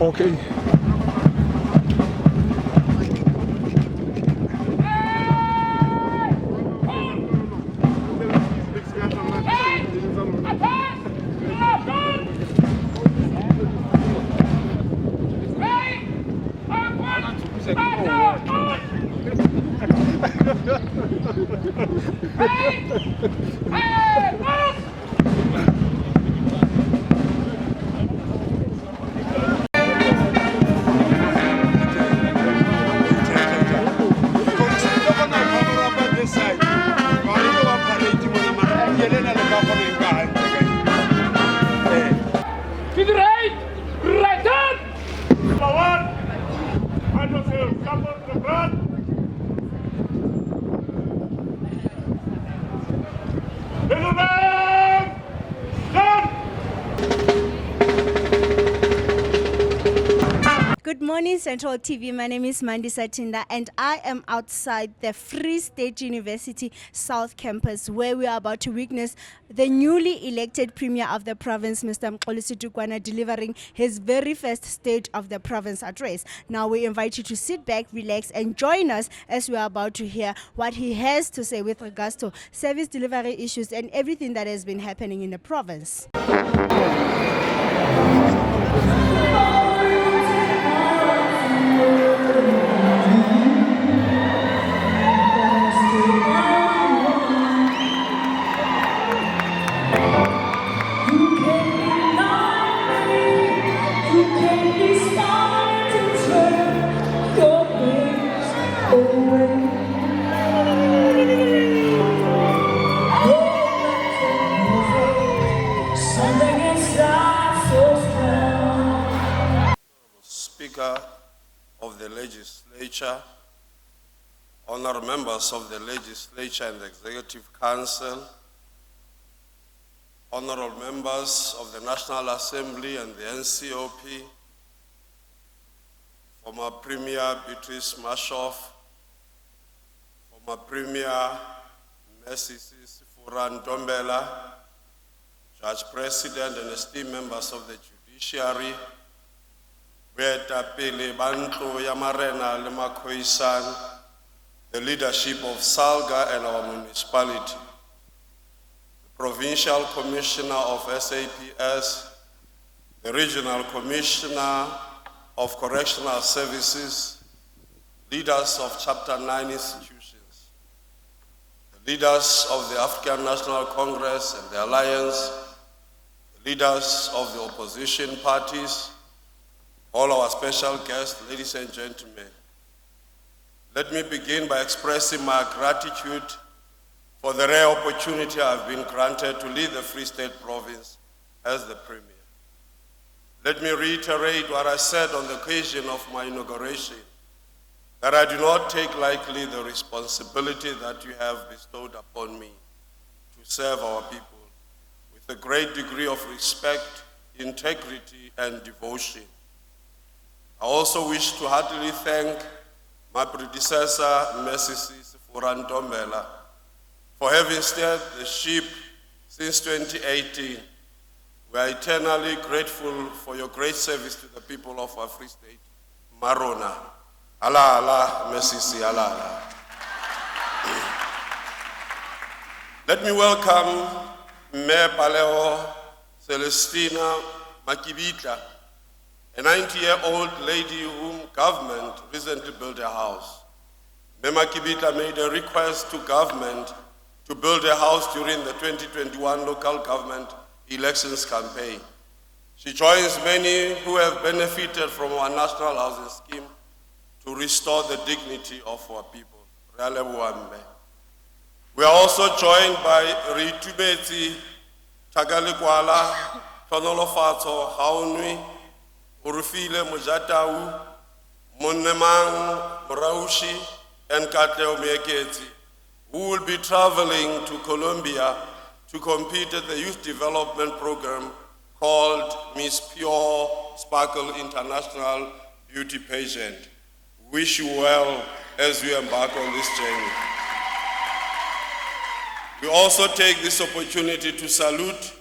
Okay. To the right! Right on! Forward! And also support the front! Little man! Stand! Good morning, Central TV. My name is Mandi Satinda, and I am outside the Free State University South Campus, where we are about to witness the newly elected Premier of the province, Mr. Mxolisi Dukwana, delivering his very first State of the Province address. Now we invite you to sit back, relax, and join us as we are about to hear what he has to say with regards to service delivery issues and everything that has been happening in the province. Speaker of the Legislature, honourable members of the Legislature and the Executive Council, honourable members of the National Assembly and the NCOP, former Premier Beatrice Mashoff, former Premier Mxolisi Dukwana, Judge President and esteemed members of the Judiciary, Betapele Bantu Yamarena Lemakoisan, the leadership of Salga and our municipality, the Provincial Commissioner of SAPS, the Regional Commissioner of Correctional Services, leaders of Chapter 9 institutions, the leaders of the African National Congress and the Alliance, the leaders of the opposition parties, all our special guests, ladies and gentlemen. Let me begin by expressing my gratitude for the rare opportunity I've been granted to lead the Free State Province as the Premier. Let me reiterate what I said on the occasion of my inauguration, that I do not take lightly the responsibility that you have bestowed upon me to serve our people with a great degree of respect, integrity, and devotion. I also wish to heartily thank my predecessor, Mxolisi Dukwana, for having steered the ship since 2018. We are eternally grateful for your great service to the people of our Free State. Marona. Allah, Allah, Mxolisi, Allah, Allah. Let me welcome Mayor Paleo Celestina Makibitla, a 90-year-old lady whom government recently built a house. Mema Kibita made a request to government to build a house during the 2021 local government elections campaign. She joins many who have benefited from our national housing scheme to restore the dignity of our people. We are also joined by Ritumeti Tagalikwala, Tonolofato Haunwi, Urufile Mujatau, Monemang Mraushi, and Katleo Mieketi, who will be traveling to Colombia to compete at the youth development program called Miss Pure Sparkle International Beauty Pageant. Wish you well as we embark on this journey. We also take this opportunity to salute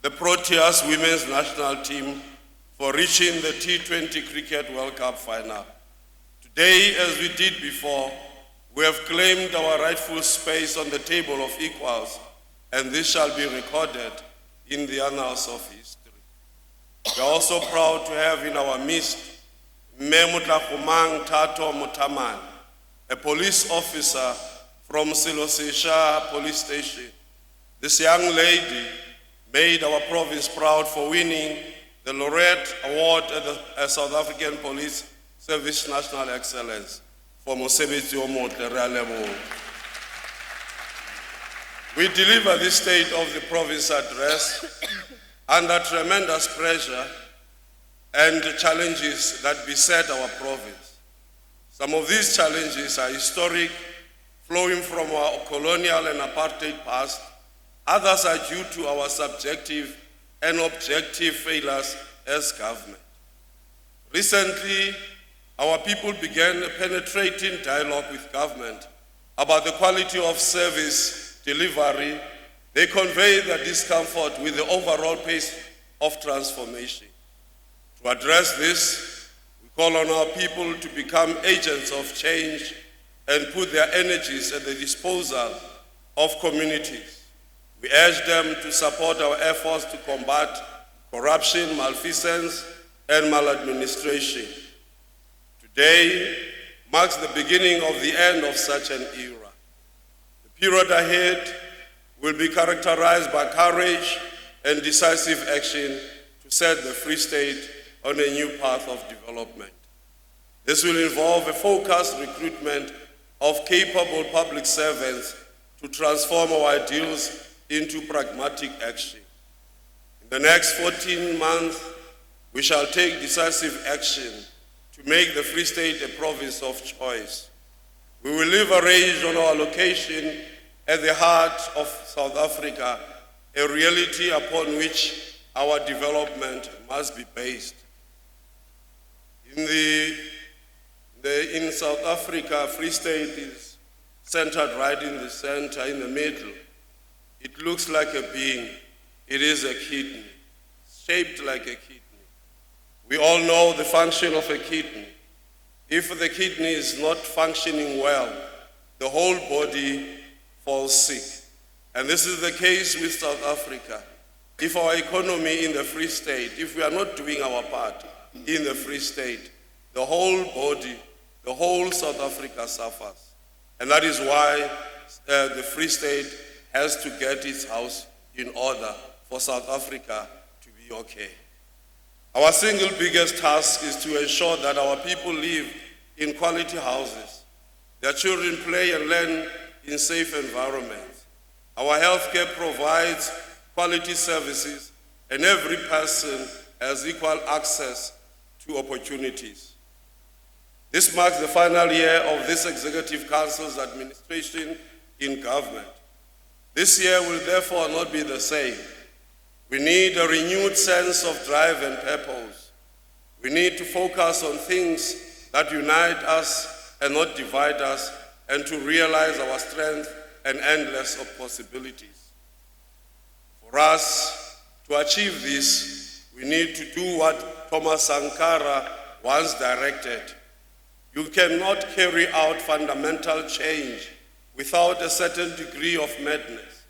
the Proteas women's national team for reaching the T20 Cricket World Cup final. Today, as we did before, we have claimed our rightful space on the table of equals, and this shall be recorded in the annals of history. We are also proud to have in our midst Memutlakumang Tato Mutaman, a police officer from Silosisha Police Station. This young lady made our province proud for winning the Laureate Award at the South African Police Service National Excellence for Mosebetsi Omotle Realebo. We deliver this state of the province address under tremendous pressure and challenges that beset our province. Some of these challenges are historic, flowing from our colonial and apartheid past. Others are due to our subjective and objective failures as government. Recently, our people began a penetrating dialogue with government about the quality of service delivery. They convey their discomfort with the overall pace of transformation. To address this, we call on our people to become agents of change and put their energies at the disposal of communities. We urge them to support our efforts to combat corruption, malfeasance, and maladministration. Today marks the beginning of the end of such an era. The period ahead will be characterized by courage and decisive action to set the Free State on a new path of development. This will involve a focused recruitment of capable public servants to transform our ideals into pragmatic action. In the next 14 months, we shall take decisive action to make the Free State a province of choice. We will leverage on our location at the heart of South Africa, a reality upon which our development must be based. In South Africa, Free State is centered right in the center, in the middle. It looks like a being. It is a kidney, shaped like a kidney. We all know the function of a kidney. If the kidney is not functioning well, the whole body falls sick. And this is the case with South Africa. If our economy in the Free State, if we are not doing our part in the Free State, the whole body, the whole South Africa suffers. And that is why the Free State has to get its house in order for South Africa to be okay. Our single biggest task is to ensure that our people live in quality houses. Their children play and learn in safe environments. Our healthcare provides quality services, and every person has equal access to opportunities. This marks the final year of this Executive Council's administration in government. This year will therefore not be the same. We need a renewed sense of drive and purpose. We need to focus on things that unite us and not divide us, and to realize our strength and endless of possibilities. For us to achieve this, we need to do what Thomas Sankara once directed. You cannot carry out fundamental change without a certain degree of madness.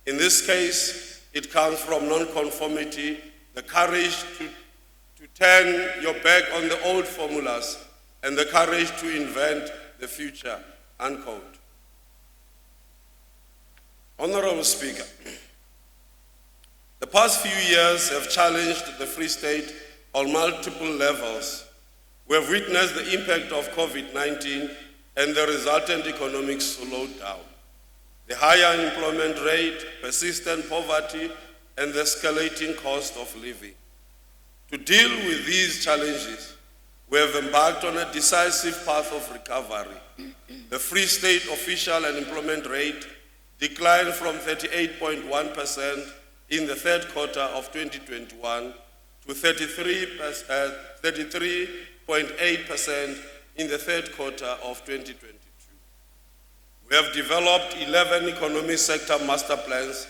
In this case, it comes from non-conformity, the courage to turn your back on the old formulas, and the courage to invent the future, unquote. Honorable Speaker, the past few years have challenged the Free State on multiple levels. We have witnessed the impact of COVID-19 and the resultant economic slowdown, the higher unemployment rate, persistent poverty, and the escalating cost of living. To deal with these challenges, we have embarked on a decisive path of recovery. The Free State official unemployment rate declined from 38.1% in the third quarter of 2021 to 33.8% in the third quarter of 2022. We have developed 11 economic sector master plans,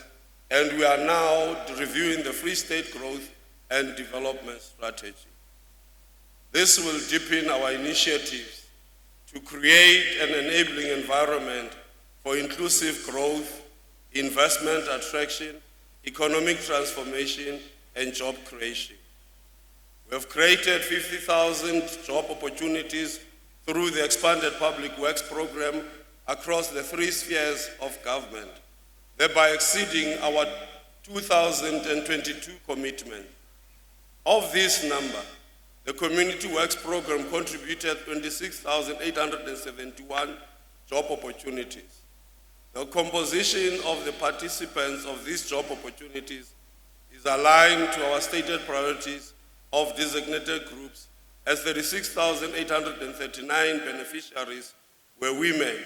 and we are now reviewing the Free State growth and development strategy. This will deepen our initiatives to create an enabling environment for inclusive growth, investment attraction, economic transformation, and job creation. We have created 50,000 job opportunities through the expanded public works program across the three spheres of government, thereby exceeding our 2022 commitment. Of this number, the Community Works Program contributed 26,871 job opportunities. The composition of the participants of these job opportunities is aligned to our stated priorities of designated groups, as 36,839 beneficiaries were women,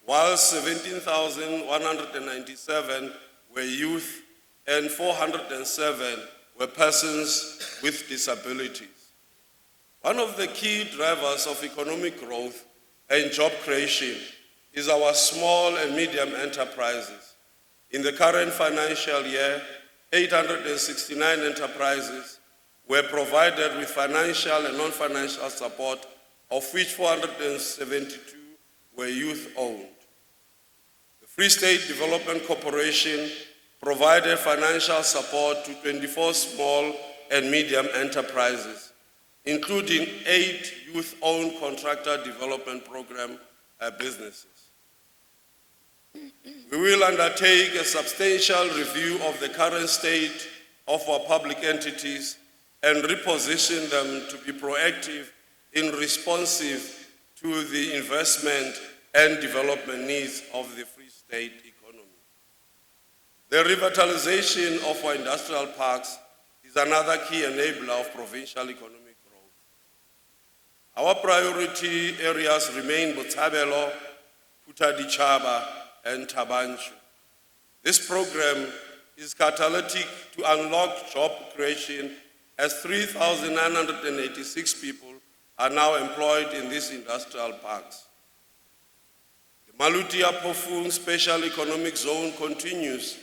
while 17,197 were youth and 407 were persons with disabilities. One of the key drivers of economic growth and job creation is our small and medium enterprises. In the current financial year, 869 enterprises were provided with financial and non-financial support, of which 472 were youth-owned. The Free State Development Corporation provided financial support to 24 small and medium enterprises, including 8 youth-owned contractor development program businesses. We will undertake a substantial review of the current state of our public entities and reposition them to be proactive and responsive to the investment and development needs of the Free State economy. The revitalization of our industrial parks is another key enabler of provincial economic growth. Our priority areas remain Botshabelo, Kutadichaba, and Tabanchu. This program is catalytic to unlock job creation, as 3,986 people are now employed in these industrial parks. The Malutia Pofung Special Economic Zone continues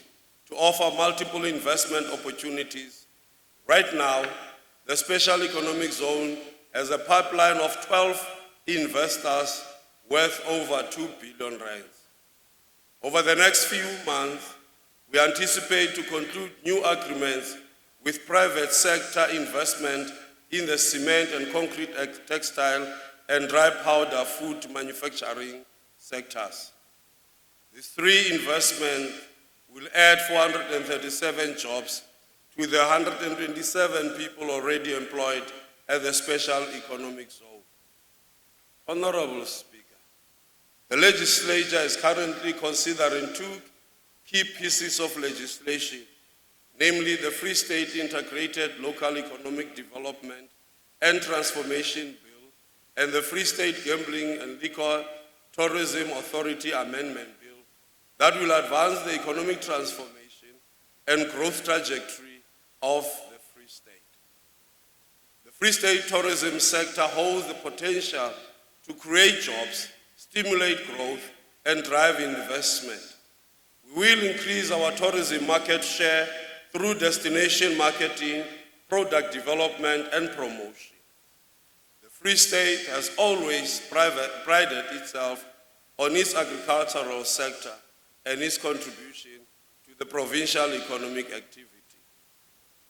to offer multiple investment opportunities. Right now, the Special Economic Zone has a pipeline of 12 investors worth over 2 billion rands. Over the next few months, we anticipate to conclude new agreements with private sector investment in the cement and concrete, textile, and dry powder food manufacturing sectors. These 3 investments will add 437 jobs to the 127 people already employed at the Special Economic Zone. Honorable Speaker, the legislature is currently considering 2 key pieces of legislation, namely the Free State Integrated Local Economic Development and Transformation Bill and the Free State Gambling and Liquor Tourism Authority Amendment Bill that will advance the economic transformation and growth trajectory of the Free State. The Free State tourism sector holds the potential to create jobs, stimulate growth, and drive investment. We will increase our tourism market share through destination marketing, product development, and promotion. The Free State has always prided itself on its agricultural sector and its contribution to the provincial economic activity.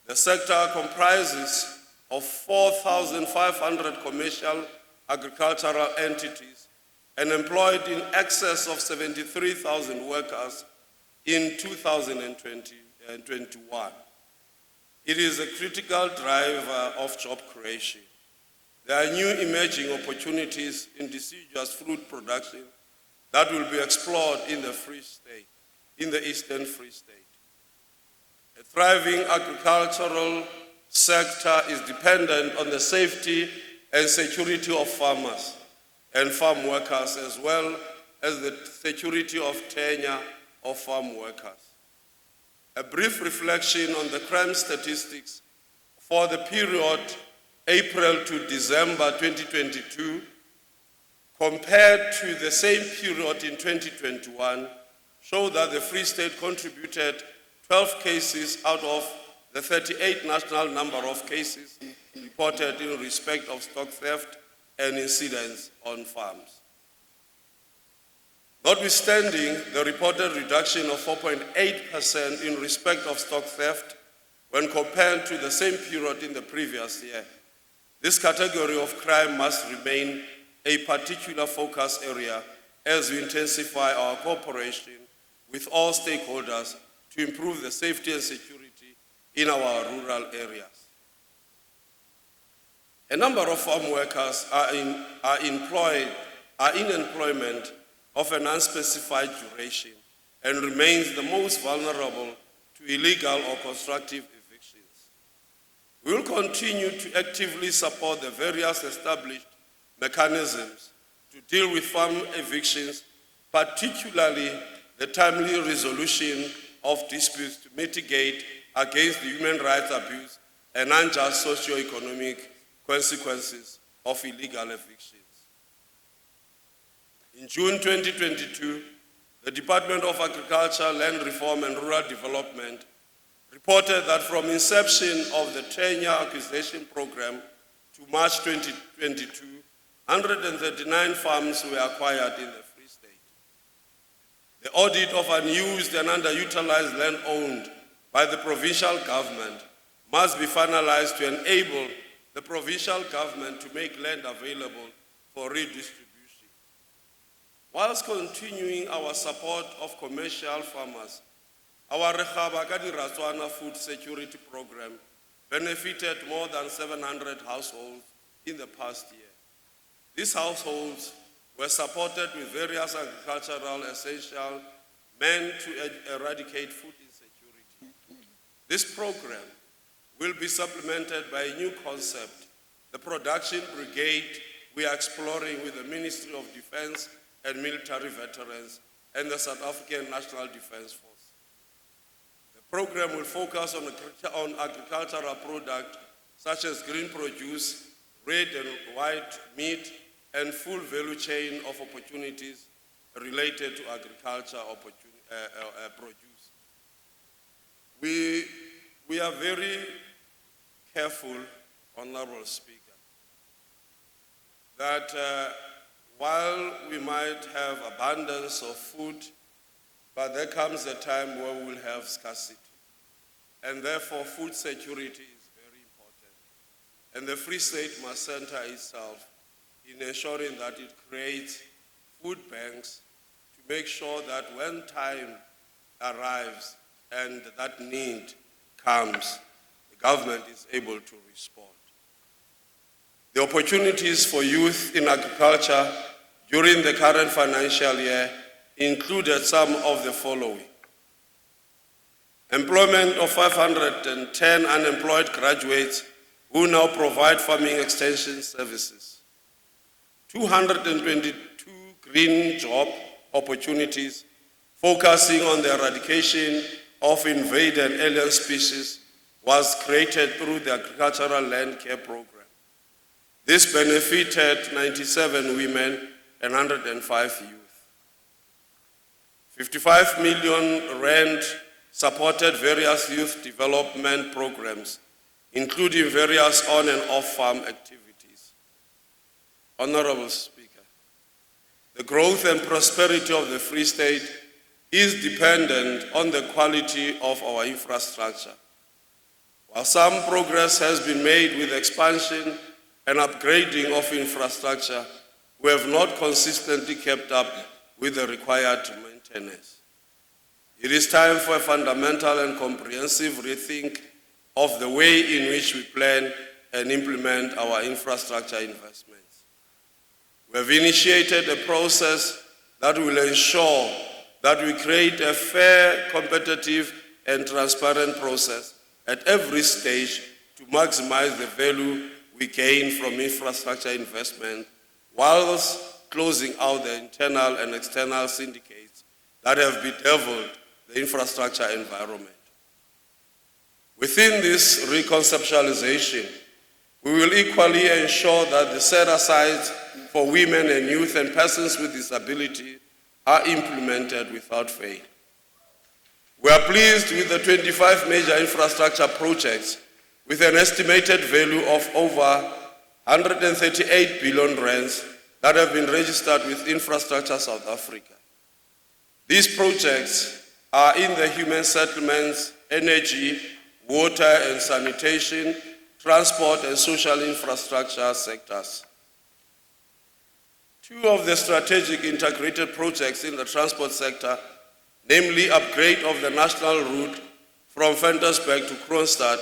The sector comprises of 4,500 commercial agricultural entities and employed in excess of 73,000 workers in 2021. It is a critical driver of job creation. There are new emerging opportunities in deciduous fruit production that will be explored in the Free State, in the Eastern Free State. A thriving agricultural sector is dependent on the safety and security of farmers and farm workers, as well as the security of tenure of farm workers. A brief reflection on the crime statistics for the period April to December 2022 compared to the same period in 2021 show that the Free State contributed 12 cases out of the 38 national number of cases reported in respect of stock theft and incidents on farms. Notwithstanding the reported reduction of 4.8% in respect of stock theft when compared to the same period in the previous year, this category of crime must remain a particular focus area as we intensify our cooperation with all stakeholders to improve the safety and security in our rural areas. A number of farm workers are in employment of an unspecified duration and remains the most vulnerable to illegal or constructive evictions. We will continue to actively support the various established mechanisms to deal with farm evictions, particularly the timely resolution of disputes to mitigate against the human rights abuse and unjust socio-economic consequences of illegal evictions. In June 2022, the Department of Agriculture, Land Reform and Rural Development reported that from inception of the 10-year acquisition program to March 2022, 139 farms were acquired in the Free State. The audit of unused and underutilized land owned by the provincial government must be finalized to enable the provincial government to make land available for redistribution. Whilst continuing our support of commercial farmers, our Rekaba ka Diratswana food security program benefited more than 700 households in the past year. These households were supported with various agricultural essentials meant to eradicate food insecurity. This program will be supplemented by a new concept, the Production Brigade we are exploring with the Ministry of Defense and Military Veterans and the South African National Defense Force. The program will focus on agricultural products such as green produce, red and white meat, and full value chain of opportunities related to agriculture produce. We are very careful, Honorable Speaker, that while we might have abundance of food, but there comes a time where we will have scarcity. And therefore, food security is very important. And the Free State must center itself in ensuring that it creates food banks to make sure that when time arrives and that need comes, the government is able to respond. The opportunities for youth in agriculture during the current financial year included some of the following. Employment of 510 unemployed graduates who now provide farming extension services. 222 green job opportunities focusing on the eradication of invaded and alien species was created through the Agricultural Land Care Program. This benefited 97 women and 105 youth. 55 million rand supported various youth development programs, including various on and off-farm activities. Honorable Speaker, the growth and prosperity of the Free State is dependent on the quality of our infrastructure. While some progress has been made with expansion and upgrading of infrastructure, we have not consistently kept up with the required maintenance. It is time for a fundamental and comprehensive rethink of the way in which we plan and implement our infrastructure investments. We have initiated a process that will ensure that we create a fair, competitive, and transparent process at every stage to maximize the value we gain from infrastructure investment, whilst closing out the internal and external syndicates that have bedeviled the infrastructure environment. Within this reconceptualization, we will equally ensure that the set-asides for women and youth and persons with disability are implemented without fail. We are pleased with the 25 major infrastructure projects with an estimated value of over 138 billion rands that have been registered with Infrastructure South Africa. These projects are in the human settlements, energy, water and sanitation, transport and social infrastructure sectors. Two of the strategic integrated projects in the transport sector, namely upgrade of the national route from Ventersburg to Kroonstad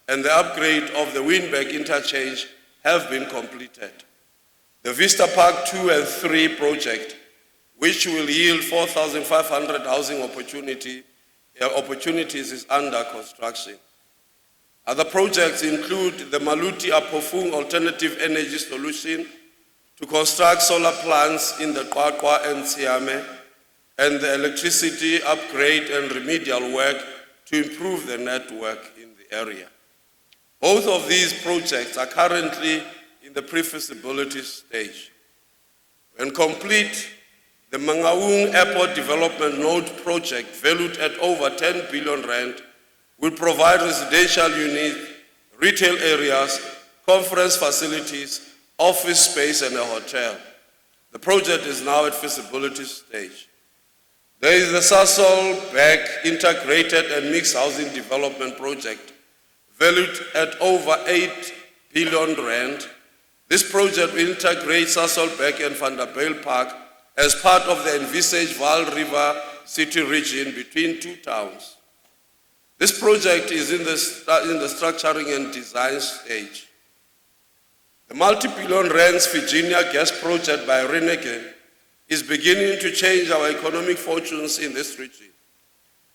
and the upgrade of the Wynberg interchange, have been completed. The Vista Park 2 and 3 project, which will yield 4,500 housing opportunities, is under construction. Other projects include the Maluti Apofung Alternative Energy Solution to construct solar plants in the Qwaqwa and Siame, and the electricity upgrade and remedial work to improve the network in the area. Both of these projects are currently in the pre-feasibility stage. When complete, the Mangaung Airport Development Node project, valued at over 10 billion rand, will provide residential units, retail areas, conference facilities, office space, and a hotel. The project is now at feasibility stage. There is the Sasol-Beck Integrated and Mixed Housing Development Project, valued at over 8 billion rand. This project will integrate Sasol-Beck and Vanderbijl Park as part of the envisaged Vaal River City region between two towns. This project is in the structuring and design stage. The multi-billion rands Virginia gas project by Renegen is beginning to change our economic fortunes in this region.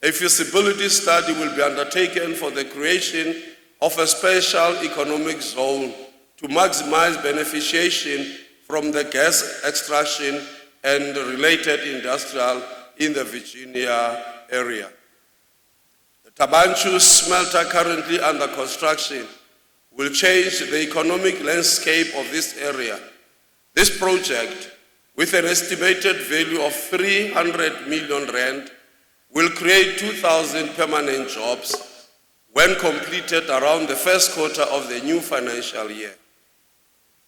A feasibility study will be undertaken for the creation of a special economic zone to maximize beneficiation from the gas extraction and related industrial in the Virginia area. The Tabanchu smelter, currently under construction, will change the economic landscape of this area. This project, with an estimated value of 300 million rand, will create 2,000 permanent jobs when completed around the first quarter of the new financial year.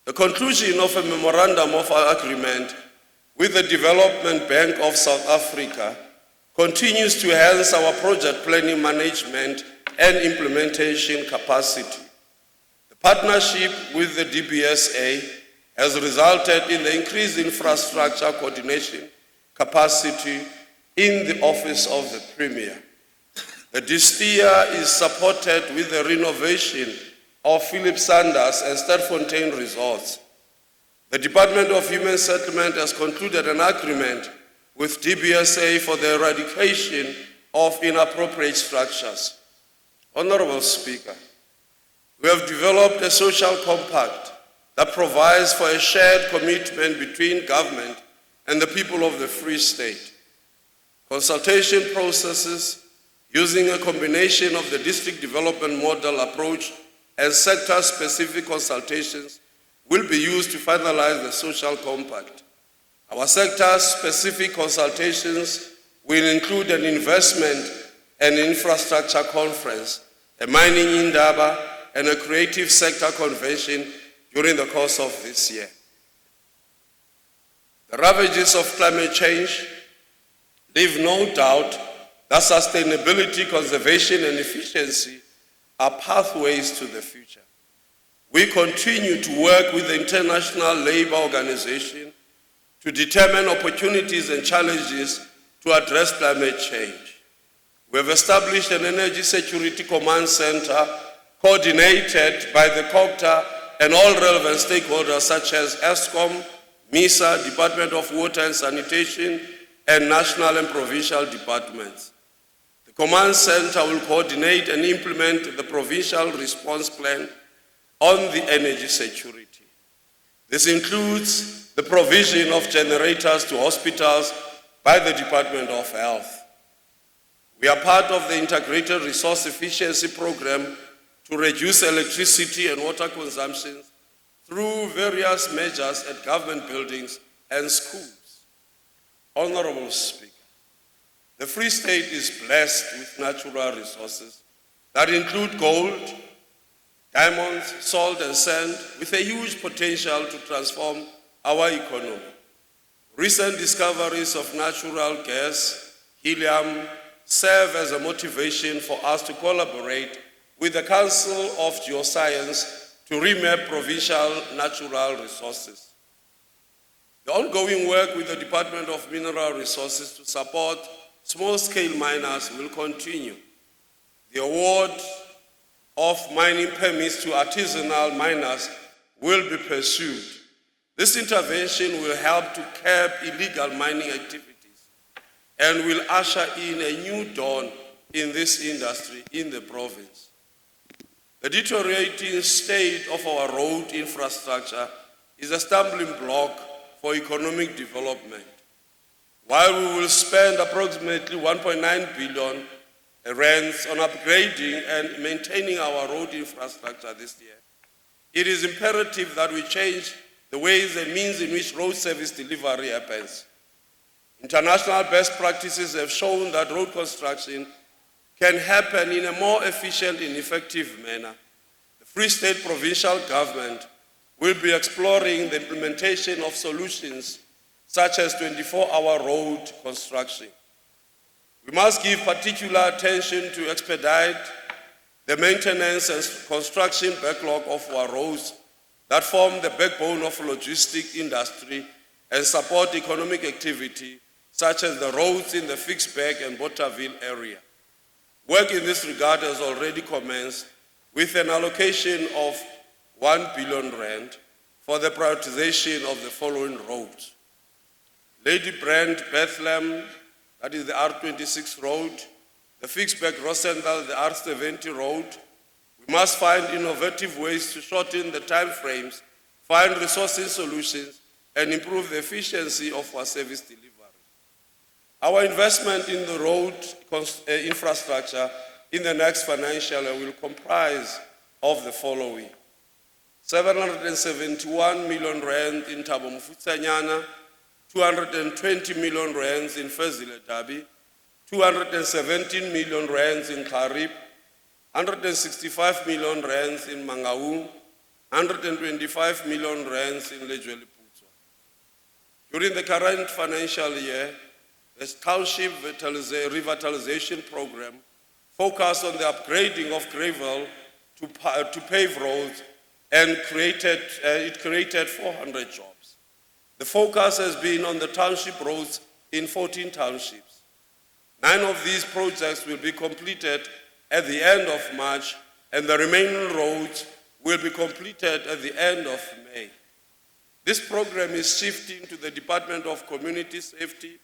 The conclusion of a memorandum of agreement with the Development Bank of South Africa continues to enhance our project planning, management, and implementation capacity. The partnership with the DBSA has resulted in the increased infrastructure coordination capacity in the Office of the Premier. The DSTIA is supported with the renovation of Philip Sanders and Sterkfontein resorts. The Department of Human Settlement has concluded an agreement with DBSA for the eradication of inappropriate structures. Honorable Speaker, we have developed a social compact that provides for a shared commitment between government and the people of the Free State. Consultation processes using a combination of the district development model approach and sector-specific consultations will be used to finalize the social compact. Our sector-specific consultations will include an investment and infrastructure conference, a mining indaba, and a creative sector convention during the course of this year. The ravages of climate change leave no doubt that sustainability, conservation, and efficiency are pathways to the future. We continue to work with the International Labour Organization to determine opportunities and challenges to address climate change. We have established an Energy Security Command Center coordinated by the COGTA and all relevant stakeholders such as ESCOM, MISA, Department of Water and Sanitation, and national and provincial departments. The Command Center will coordinate and implement the provincial response plan on the energy security. This includes the provision of generators to hospitals by the Department of Health. We are part of the Integrated Resource Efficiency Program to reduce electricity and water consumption through various measures at government buildings and schools. Honorable Speaker, the Free State is blessed with natural resources that include gold, diamonds, salt and sand, with a huge potential to transform our economy. Recent discoveries of natural gas, helium, serve as a motivation for us to collaborate with the Council of Geoscience to remap provincial natural resources. The ongoing work with the Department of Mineral Resources to support small-scale miners will continue. The award of mining permits to artisanal miners will be pursued. This intervention will help to curb illegal mining activities and will usher in a new dawn in this industry in the province. The deteriorating state of our road infrastructure is a stumbling block for economic development. While we will spend approximately 1.9 billion rands on upgrading and maintaining our road infrastructure this year, it is imperative that we change the ways and means in which road service delivery happens. International best practices have shown that road construction can happen in a more efficient and effective manner. The Free State Provincial Government will be exploring the implementation of solutions such as 24-hour road construction. We must give particular attention to expedite the maintenance and construction backlog of our roads that form the backbone of logistic industry and support economic activity, such as the roads in the Fixburg and Botterville area. Work in this regard has already commenced with an allocation of 1 billion rand for the prioritization of the following roads: Lady Brand, Bethlehem, that is the R26 road; the Fixburg, Rosendal, the R70 road. We must find innovative ways to shorten the time frames, find resourcing solutions, and improve the efficiency of our service delivery. Our investment in the road infrastructure in the next financial year will comprise of the following: 771 million rand in Thabo Mfutsanyana, 220 million rands in Fezile Dabi, 217 million rands in Kharib, 165 million rands in Mangaung, 125 million rands in Lejweliputso. During the current financial year, the township revitalization program focused on the upgrading of gravel to pave roads and it created 400 jobs. The focus has been on the township roads in 14 townships. 9 of these projects will be completed at the end of March, and the remaining roads will be completed at the end of May. This program is shifting to the Department of Community Safety,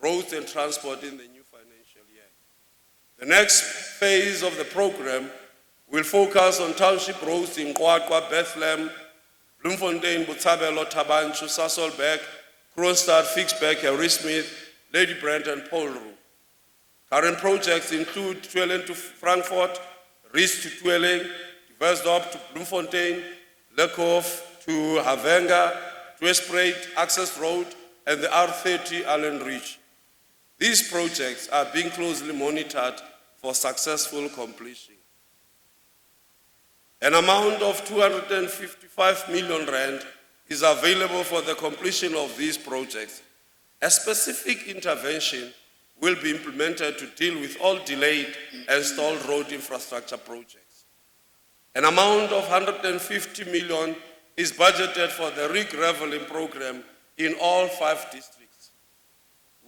Roads and Transport in the new financial year. The next phase of the program will focus on township roads in Qwaqwa, Bethlehem, Bloemfontein, Botshabelo, Tabanchu, Sasolburg, Kroonstad, Fixburg, Harrismith, Lady Brand and Polru. Current projects include Twelling to Frankfurt, Ries to Twelling, Versdorp to Bloemfontein, Lekhof to Havenga, Tweespruit Access Road, and the R30 Allen Ridge. These projects are being closely monitored for successful completion. An amount of 255 million rand is available for the completion of these projects. A specific intervention will be implemented to deal with all delayed and stalled road infrastructure projects. An amount of 150 million is budgeted for the re-graveling program in all 5 districts.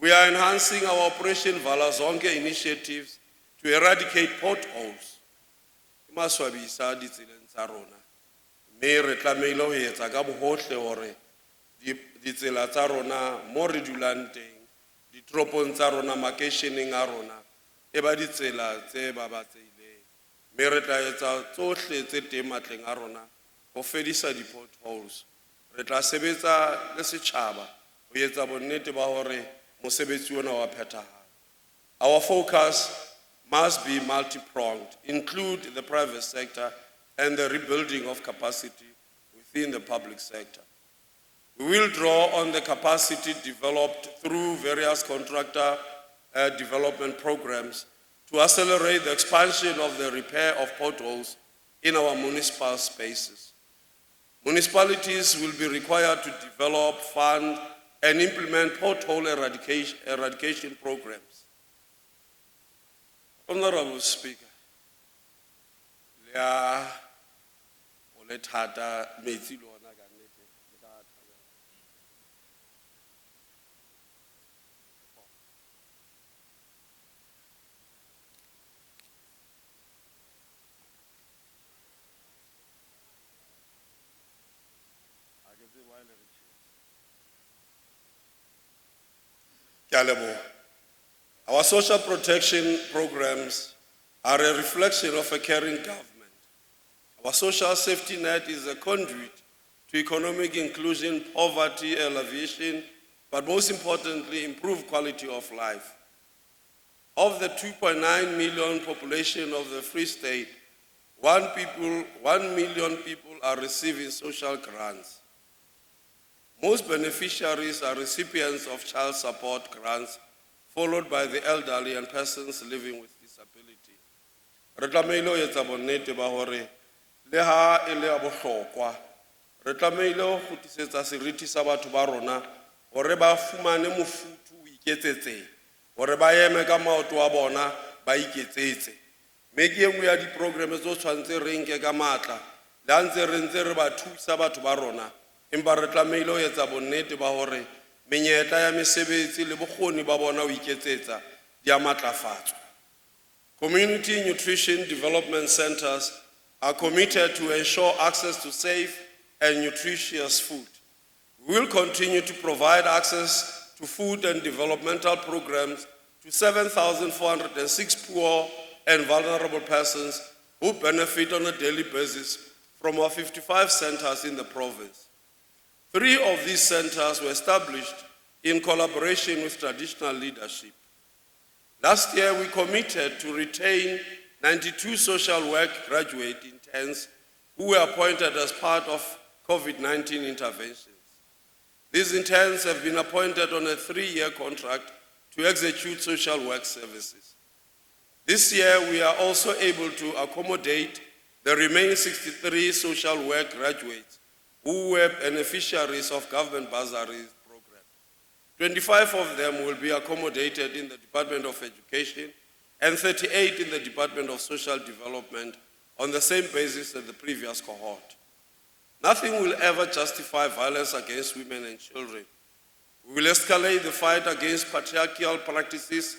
We are enhancing our Operation Vala Zonke initiatives to eradicate potholes. maswabisa ditseleng tsa rona. Mme re tlamehile ho etsa ka bohohle hore ditsela tsa rona mo re dulang teng, ditoropong tsa rona, makeisheneng a rona, e ba ditsela tse babatsehileng. Mme re tla etsa tsohle tse teng matleng a rona ho fedisa di-potholes. Re tla sebetsa le setjhaba ho etsa bonnete ba hore mosebetsi ona wa phethahala. Our focus must be multi-pronged, include the private sector and the rebuilding of capacity within the public sector. We will draw on the capacity developed through various contractor development programs to accelerate the expansion of the repair of potholes in our municipal spaces. Municipalities will be required to develop, fund, and implement pothole eradication programs. Honorable Speaker, Lea Oletata Metsi lona ka nnete, le ka thabela. Ke a leboha. Our social protection programs are a reflection of a caring government. Our social safety net is a conduit to economic inclusion, poverty alleviation, but most importantly, improved quality of life. Of the 2.9 million population of the Free State, 1 million people are receiving social grants. Most beneficiaries are recipients of child support grants, followed by the elderly and persons living with disability. Re tlamehile ho etsa bonnete ba hore le ha e le ya bohlokwa, re tlamehile ho kgutlisetsa seriti sa batho ba rona hore ba fumane mofuthu o iketsetseng, hore ba eme ka maoto a bona ba iketsetse. Mme ke enngwe ya di-programe tse tshwantse re nke ka matla, le ha ntse re ba thusa batho ba rona, empa re tlamehile ho etsa bonnete ba hore menyetla ya mesebetsi le bokgoni ba bona ho iketsetsa di a matlafatswa. Community nutrition development centers are committed to ensure access to safe and nutritious food. We will continue to provide access to food and developmental programs to 7,406 poor and vulnerable persons who benefit on a daily basis from our 55 centers in the province. 3 of these centers were established in collaboration with traditional leadership. Last year, we committed to retain 92 social work graduate interns who were appointed as part of COVID-19 interventions. These interns have been appointed on a 3-year contract to execute social work services. This year, we are also able to accommodate the remaining 63 social work graduates who were beneficiaries of government bursaries program. 25 of them will be accommodated in the Department of Education and 38 in the Department of Social Development on the same basis as the previous cohort. Nothing will ever justify violence against women and children. We will escalate the fight against patriarchal practices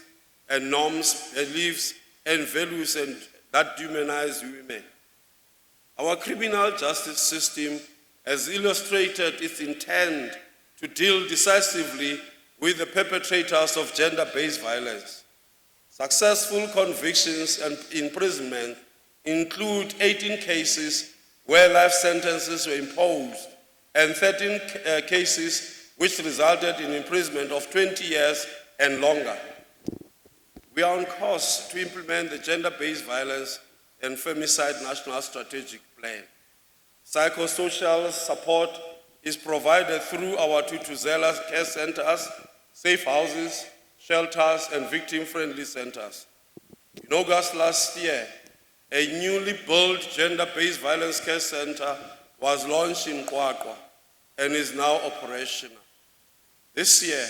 and norms, beliefs, and values that demonize women. Our criminal justice system has illustrated its intent to deal decisively with the perpetrators of gender-based violence. Successful convictions and imprisonment include 18 cases where life sentences were imposed and 13 cases which resulted in imprisonment of 20 years and longer. We are on course to implement the Gender-Based Violence and Femicide National Strategic Plan. Psychosocial support is provided through our Tutuzela care centers, safe houses, shelters, and victim-friendly centers. In August last year, a newly built gender-based violence care center was launched in Qwaqwa and is now operational. This year,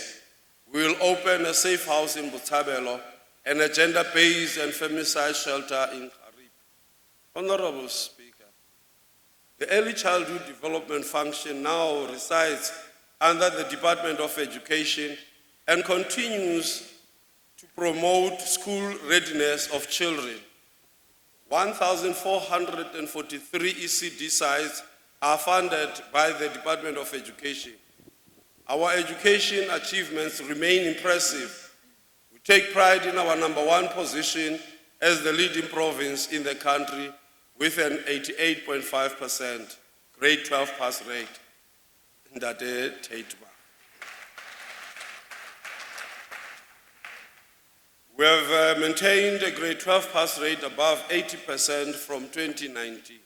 we will open a safe house in Botshabelo and a gender-based and femicide shelter in Kharib. Honorable Speaker, the Early Childhood Development Function now resides under the Department of Education and continues to promote school readiness of children. 1,443 ECD sites are funded by the Department of Education. Our education achievements remain impressive. We take pride in our #1 position as the leading province in the country with an 88.5% grade 12 pass rate. Ndate Teitba. We have maintained a grade 12 pass rate above 80% from 2019.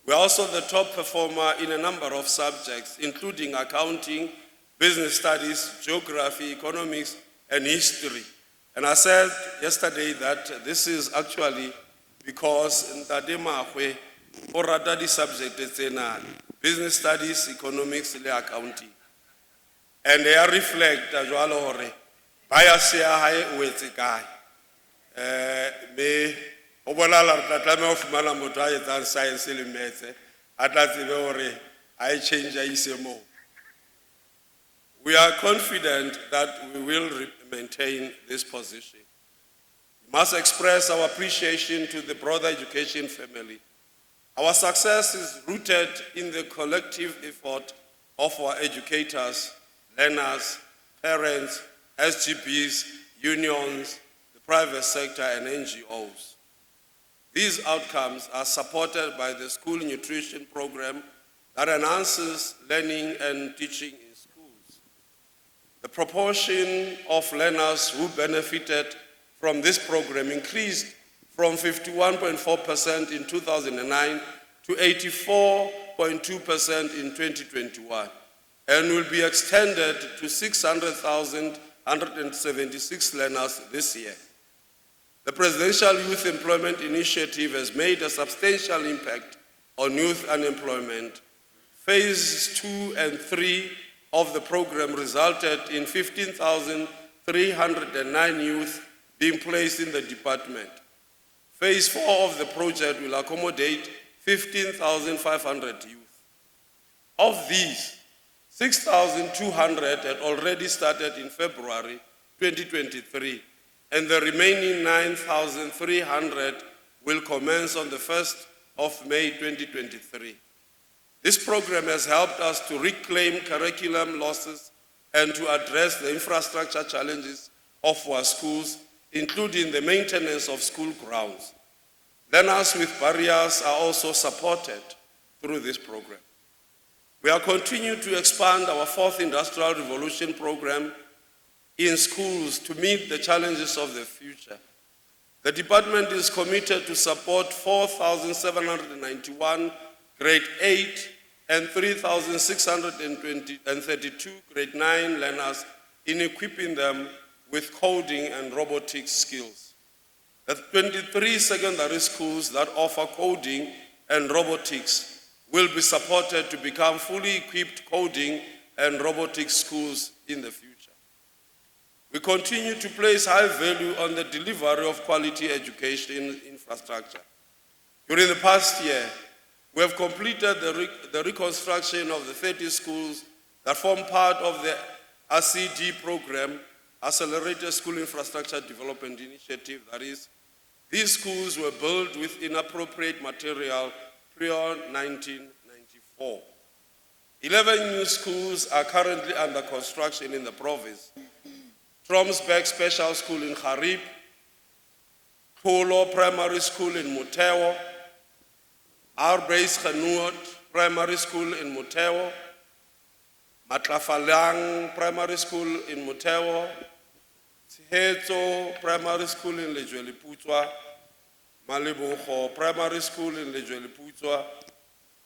We are also the top performer in a number of subjects, including accounting, business studies, geography, economics, and history. And I said yesterday that this is actually because Ntate Mahwe o rata di subjects tsena, business studies, economics, and accounting. And they reflect jwalo hore baya se hae o etse kae. Me o bolela re tla tlameha ho fumana motho a etsang science le maths a tla tsebe hore a change a ise moo. We are confident that we will maintain this position. We must express our appreciation to the broader education family. Our success is rooted in the collective effort of our educators, learners, parents, SGBs, unions, the private sector, and NGOs. These outcomes are supported by the school nutrition program that enhances learning and teaching in schools. The proportion of learners who benefited from this program increased from 51.4% in 2009 to 84.2% in 2021, and will be extended to 600,176 learners this year. The Presidential Youth Employment Initiative has made a substantial impact on youth unemployment. Phase 2 and 3 of the program resulted in 15,309 youth being placed in the department. Phase 4 of the project will accommodate 15,500 youth. Of these, 6,200 had already started in February 2023, and the remaining 9,300 will commence on the 1st of May 2023. This program has helped us to reclaim curriculum losses and to address the infrastructure challenges of our schools, including the maintenance of school grounds. Learners with barriers are also supported through this program. We are continuing to expand our 4th Industrial Revolution program in schools to meet the challenges of the future. The department is committed to support 4,791 grade 8 and 3,632 grade 9 learners in equipping them with coding and robotics skills. The 23 secondary schools that offer coding and robotics will be supported to become fully equipped coding and robotics schools in the future. We continue to place high value on the delivery of quality education infrastructure. During the past year, we have completed the reconstruction of the 30 schools that form part of the ACD program, Accelerated School Infrastructure Development Initiative. That is, these schools were built with inappropriate material prior 1994. 11 new schools are currently under construction in the province. Tromsberg Special School in Harib, Polo Primary School in Mutewa, Arbeis Genoot Primary School in Mutewa, Matlafalang Primary School in Mutewa, Tshehetso Primary School in Lejweleputswa, Malibuho Primary School in Lejweleputswa,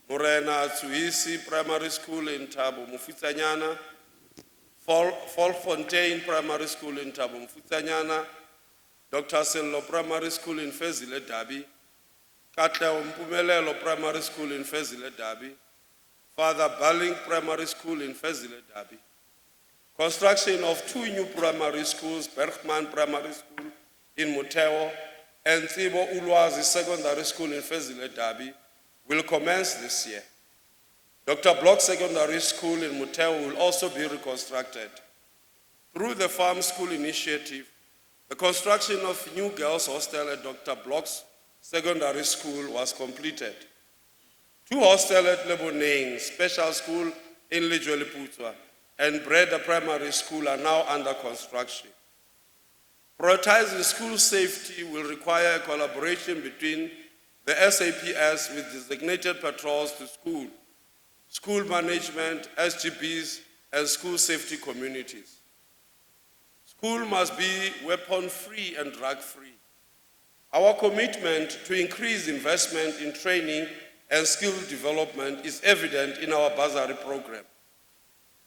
Morena Tsuisi Primary School in Thabo Mofutanyana, Volfontein Primary School in Thabo Mofutanyana, Dr. Sello Primary School in Fezile Dabi, Katleo Mpumelelo Primary School in Fezile Dabi, Father Balling Primary School in Fezile Dabi. Construction of 2 new primary schools, Bergman Primary School in Mutewa and Tsibo Ulwazi Secondary School in Fezile Dabi, will commence this year. Dr. Block Secondary School in Mutewa will also be reconstructed. Through the Farm School Initiative, the construction of new girls' hostel at Dr. Block's Secondary School was completed. 2 hostels at Leboneng Special School in Lejweleputswa and Breda Primary School are now under construction. Prioritizing school safety will require a collaboration between the SAPS with designated patrols to school, school management, SGBs, and school safety communities. School must be weapon-free and drug-free. Our commitment to increase investment in training and skill development is evident in our bursary program.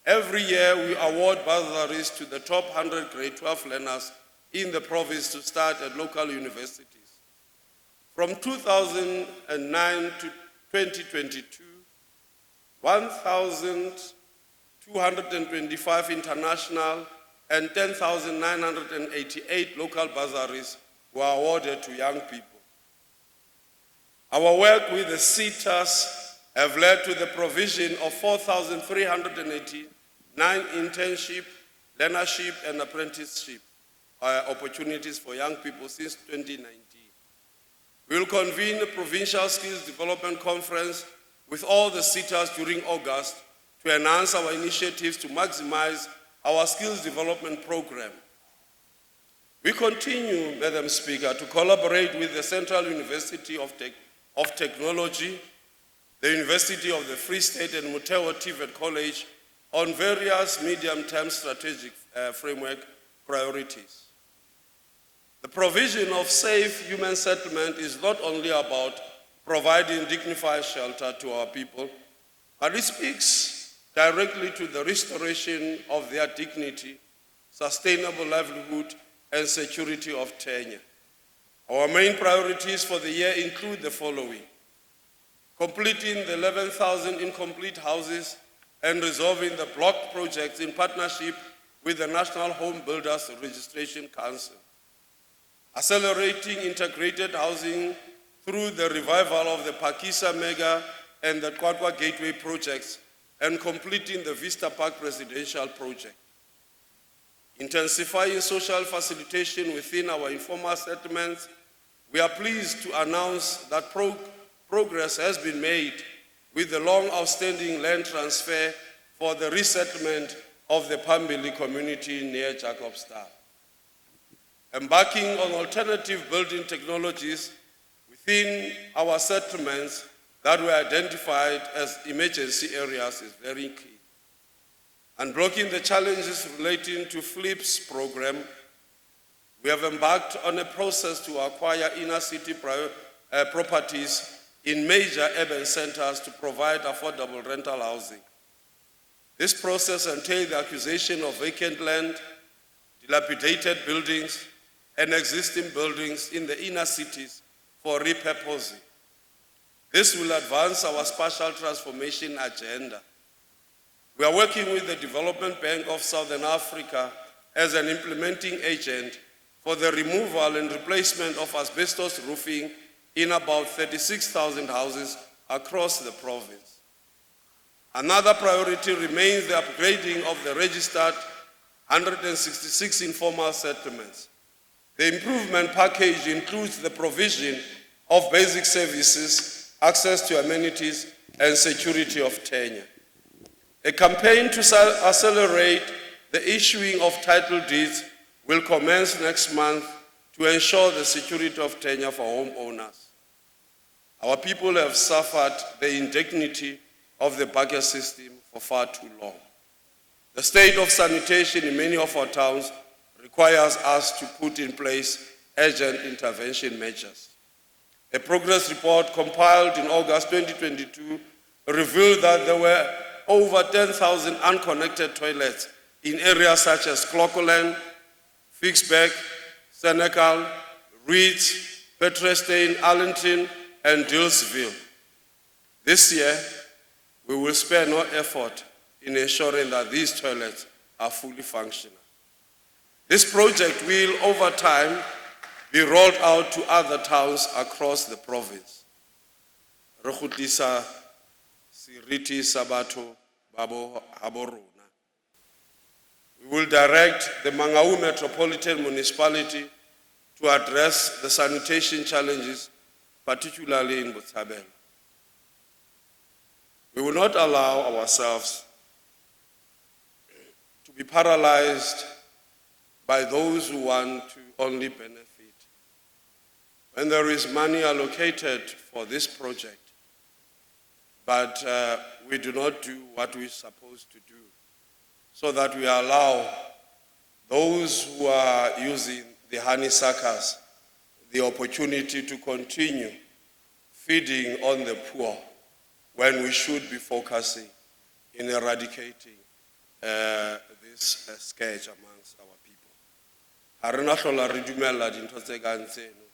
Every year, we award bursaries to the top 100 grade 12 learners in the province to start at local universities. From 2009 to 2022, 1,225 international and 10,988 local bursaries were awarded to young people. Our work with the SETAs have led to the provision of 4,389 internship, learnership, and apprenticeship opportunities for young people since 2019. We will convene a provincial skills development conference with all the SETAs during August to enhance our initiatives to maximize our skills development program. We continue, Madam Speaker, to collaborate with the Central University of Technology, the University of the Free State and Mutewa TVET College on various medium-term strategic framework priorities. The provision of safe human settlement is not only about providing dignified shelter to our people, but it speaks directly to the restoration of their dignity, sustainable livelihood, and security of tenure. Our main priorities for the year include the following: completing the 11,000 incomplete houses and resolving the blocked projects in partnership with the National Home Builders Registration Council, accelerating integrated housing through the revival of the Pakisa Mega and the Kwakwa Gateway projects, and completing the Vista Park Residential project. Intensifying social facilitation within our informal settlements, we are pleased to announce that progress has been made with the long outstanding land transfer for the resettlement of the Pambili community near Jacobsdal. Embarking on alternative building technologies within our settlements that were identified as emergency areas is very key. Unblocking the challenges relating to FLIPS program, we have embarked on a process to acquire inner city properties in major urban centers to provide affordable rental housing. This process entails the acquisition of vacant land, dilapidated buildings, and existing buildings in the inner cities for repurposing. This will advance our spatial transformation agenda. We are working with the Development Bank of Southern Africa as an implementing agent for the removal and replacement of asbestos roofing in about 36,000 houses across the province. Another priority remains the upgrading of the registered 166 informal settlements. The improvement package includes the provision of basic services, access to amenities, and security of tenure. A campaign to accelerate the issuing of title deeds will commence next month to ensure the security of tenure for homeowners. Our people have suffered the indignity of the bucket system for far too long. The state of sanitation in many of our towns requires us to put in place urgent intervention measures. A progress report compiled in August 2022 revealed that there were over 10,000 unconnected toilets in areas such as Clocolan, Fixbeck, Senegal, Reeds, Petrestein, Arlington, and Dillsville. This year, we will spare no effort in ensuring that these toilets are fully functional. This project will, over time, be rolled out to other towns across the province. Rekhutlisa Siriti Sabato Babo Aborona. We will direct the Mangaung Metropolitan Municipality to address the sanitation challenges particularly in Botshabelo. We will not allow ourselves to be paralyzed by those who want to only benefit. When there is money allocated for this project, but we do not do what we're supposed to do, so that we allow those who are using the honeysuckers the opportunity to continue feeding on the poor when we should be focusing in eradicating this scourge amongst our people. Ha re na hlola re dumella dintho tse kang tseno.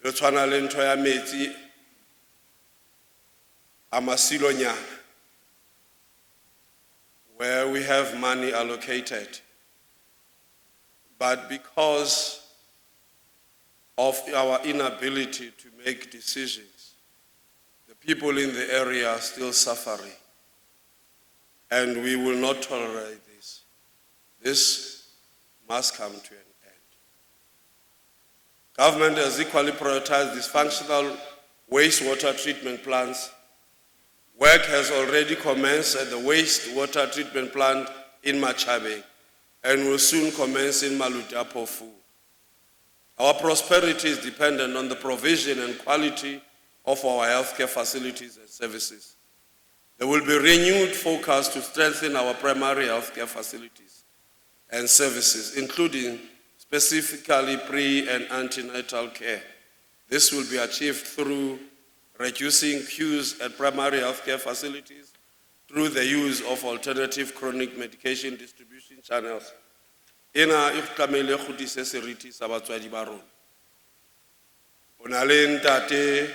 Le tshwana le ntho ya metsi a masilonyana, where we have money allocated, but because of our inability to make decisions, the people in the area are still suffering, and we will not tolerate this. This must come to an end. Government has equally prioritized dysfunctional wastewater treatment plants. Work has already commenced at the wastewater treatment plant in Machabe and will soon commence in Malutapofu. Our prosperity is dependent on the provision and quality of our healthcare facilities and services. There will be renewed focus to strengthen our primary healthcare facilities and services, including specifically pre- and antenatal care. This will be achieved through reducing queues at primary healthcare facilities, through the use of alternative chronic medication distribution channels. Ena e tlamehile go dise seriti sa batswadi ba rona. O na le ntate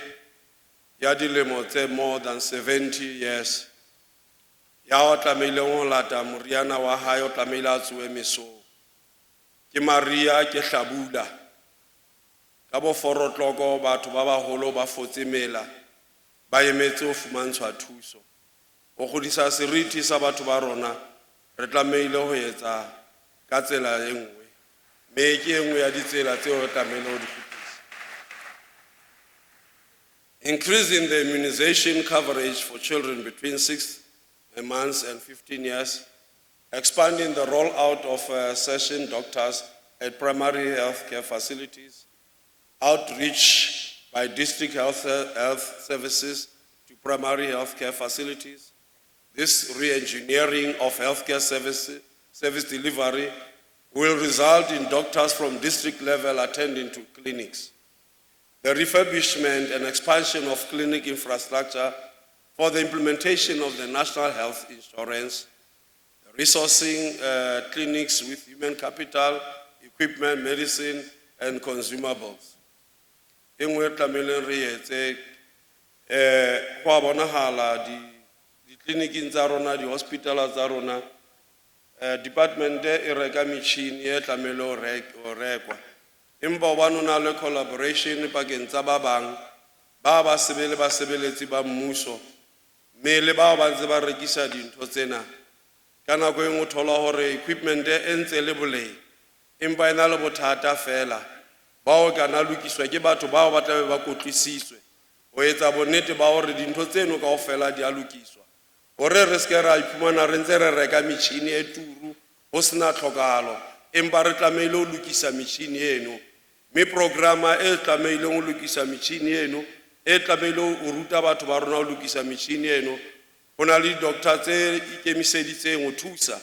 ya dilemo tse more than 70 years. Ya o tlamehile go lata moriana wa hae o tlamehile a tsoe mesong. Ke Maria ke Hlabula. Ka bo forotloko batho ba baholo ba fotse mela ba emetse o fumantshwa thuso. Go godisa seriti sa batho ba rona re tlamehile go etsa ka tsela e nngwe. Me ke e nngwe ya ditsela tseo re tlamehile go di fetisa. Increasing the immunization coverage for children between 6 months and 15 years, expanding the rollout of session doctors at primary health care facilities, outreach by district health services to primary health care facilities. This re-engineering of healthcare service delivery will result in doctors from district level attending to clinics. The refurbishment and expansion of clinic infrastructure for the implementation of the National Health Insurance, resourcing clinics with human capital, equipment, medicine, and consumables. Engwe tlamehile re etse go a bonahala di clinic tsa rona, di hospital tsa rona, department e reka metšhini e tlamehile o rekwa. Empa ba nona le collaboration pakeng tsa ba bang ba ba sebeletsi ba mmuso, mme le ba ntse ba rekisa dintho tsena. Ka nako e nngwe o thola hore equipment e ntse le boleng, empa e na le bothata fela. Bao kana lokiswa ke batho bao ba tlabe ba kotlisitswe o etsa bonnete ba hore dintho tseno kaofela di a lokiswa, hore re se ra iphumana re ntse re reka metšhini e turu ho sena tlhokahalo, empa re tlamehile ho lokisa metšhini eno. Me programa e tlamehile ho lokisa metšhini eno, e tlamehile ho ruta batho ba rona ho lokisa metšhini eno. Ho na le doctor tse ikemiseditseng ho thusa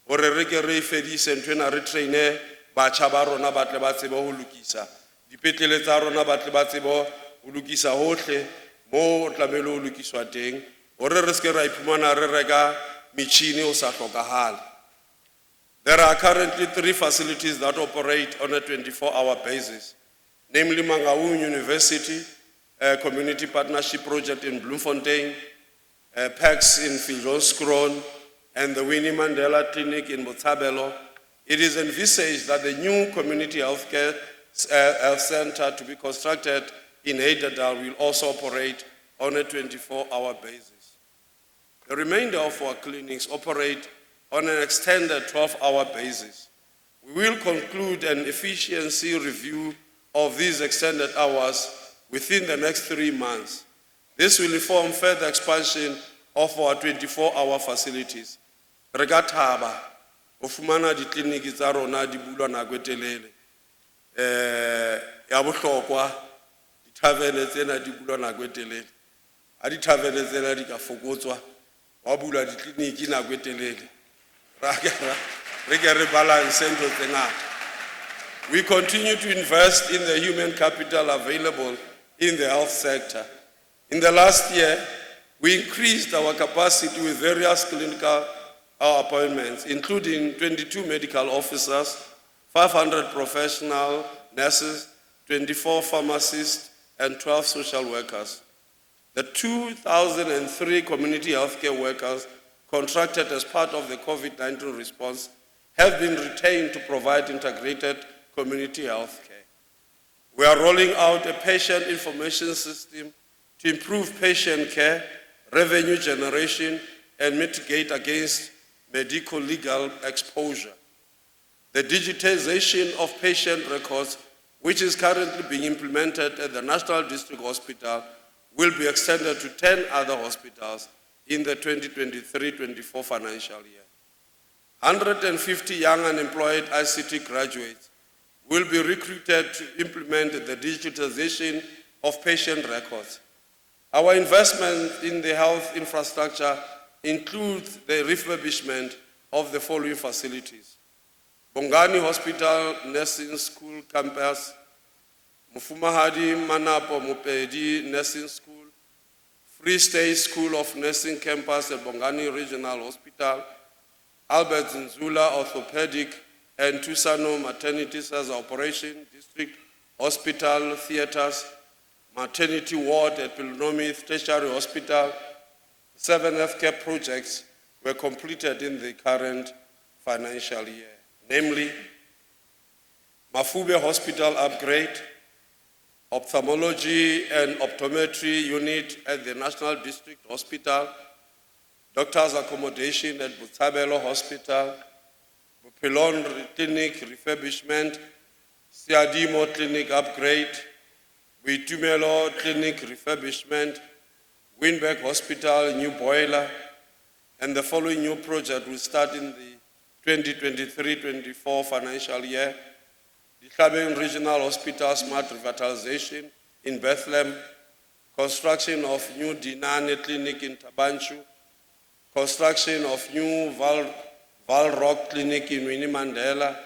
hore re ke re fedise ntwena, re traine batjha ba rona ba tle ba tsebe ho lokisa dipetlele tsa rona, ba tle ba tsebe ho lokisa hohle mo tlamehile ho lokiswa teng, hore re se ra iphumana re reka metšhini o sa hlokahale. There are currently 3 facilities that operate on a 24-hour basis, namely Mangaung University, a community partnership project in Bloemfontein, PACS in Viljoenskroon, and the Winnie Mandela Clinic in Botshabelo. It is envisaged that the new community health center to be constructed in Heidedal will also operate on a 24-hour basis. The remainder of our clinics operate on an extended 12-hour basis. We will conclude an efficiency review of these extended hours within the next 3 months. This will inform further expansion of our 24-hour facilities. Re ka thaba ho fumana ditleliniki tsa rona di bulwa nako e telele. Ya bohlokwa dithavene tsena di bulwa nako e telele. Ha dithavene tsena di ka fokotswa wa bula ditleliniki nako e telele. Re ke re balance ntho tse ngata. We continue to invest in the human capital available in the health sector. In the last year, we increased our capacity with various clinical appointments, including 22 medical officers, 500 professional nurses, 24 pharmacists, and 12 social workers. The 2,003 community healthcare workers contracted as part of the COVID-19 response have been retained to provide integrated community health care. We are rolling out a patient information system to improve patient care, revenue generation, and mitigate against medical legal exposure. The digitization of patient records, which is currently being implemented at the National District Hospital, will be extended to 10 other hospitals in the 2023-24 financial year. 150 young unemployed ICT graduates will be recruited to implement the digitization of patient records. Our investment in the health infrastructure includes the refurbishment of the following facilities: Bongani Hospital Nursing School Campus, Mufumahadi Manapo Mupedi Nursing School, Free State School of Nursing Campus at Bongani Regional Hospital, Albert Nzula Orthopedic and Tusano Maternity as Operation District Hospital Theaters, Maternity Ward at Pilnomi Tertiary Hospital. 7 healthcare projects were completed in the current financial year, namely Mafube Hospital upgrade, ophthalmology and optometry unit at the National District Hospital, doctors' accommodation at Butabelo Hospital, Bupilon Clinic refurbishment, Siadimo Clinic upgrade, Buitumelo Clinic refurbishment, Winberg Hospital new boiler, and the following new project will start in the 2023-24 financial year: the Tlhabeng Regional Hospital smart revitalization in Bethlehem, construction of new Dinane Clinic in Tabanchu, construction of new Val Rock Clinic in Winnie Mandela,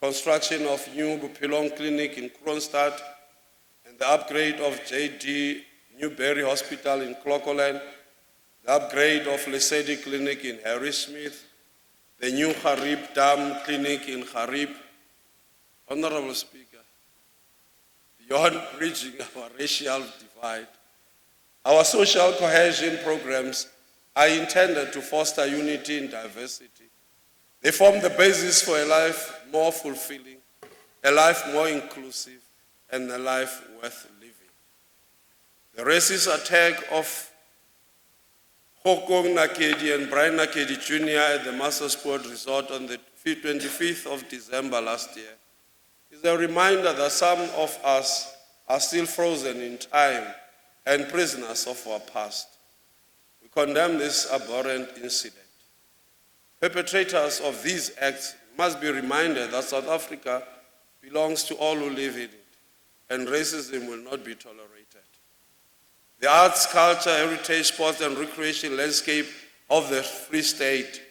construction of new Bupilong Clinic in Kronstadt, and the upgrade of JD Newberry Hospital in Clocolan, the upgrade of Lesedi Clinic in Harrismith, the new Harib Dam Clinic in Harib. Honorable Speaker, beyond bridging our racial divide, our social cohesion programs are intended to foster unity in diversity. They form the basis for a life more fulfilling, a life more inclusive, and a life worth living. The racist attack of Hokong Nakedi and Brian Nakedi Jr. at the Master Sport Resort on the 25th of December last year is a reminder that some of us are still frozen in time and prisoners of our past. We condemn this abhorrent incident. Perpetrators of these acts must be reminded that South Africa belongs to all who live in it, and racism will not be tolerated. The arts, culture, heritage, sports, and recreation landscape of the Free State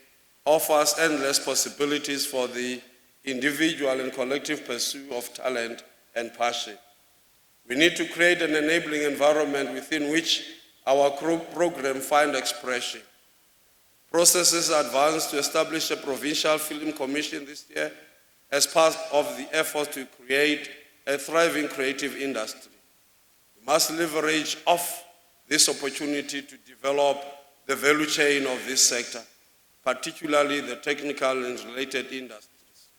offers endless possibilities for the individual and collective pursuit of talent and passion. We need to create an enabling environment within which our program finds expression. Processes advanced to establish a provincial film commission this year as part of the effort to create a thriving creative industry. We must leverage off this opportunity to develop the value chain of this sector, particularly the technical and related industries.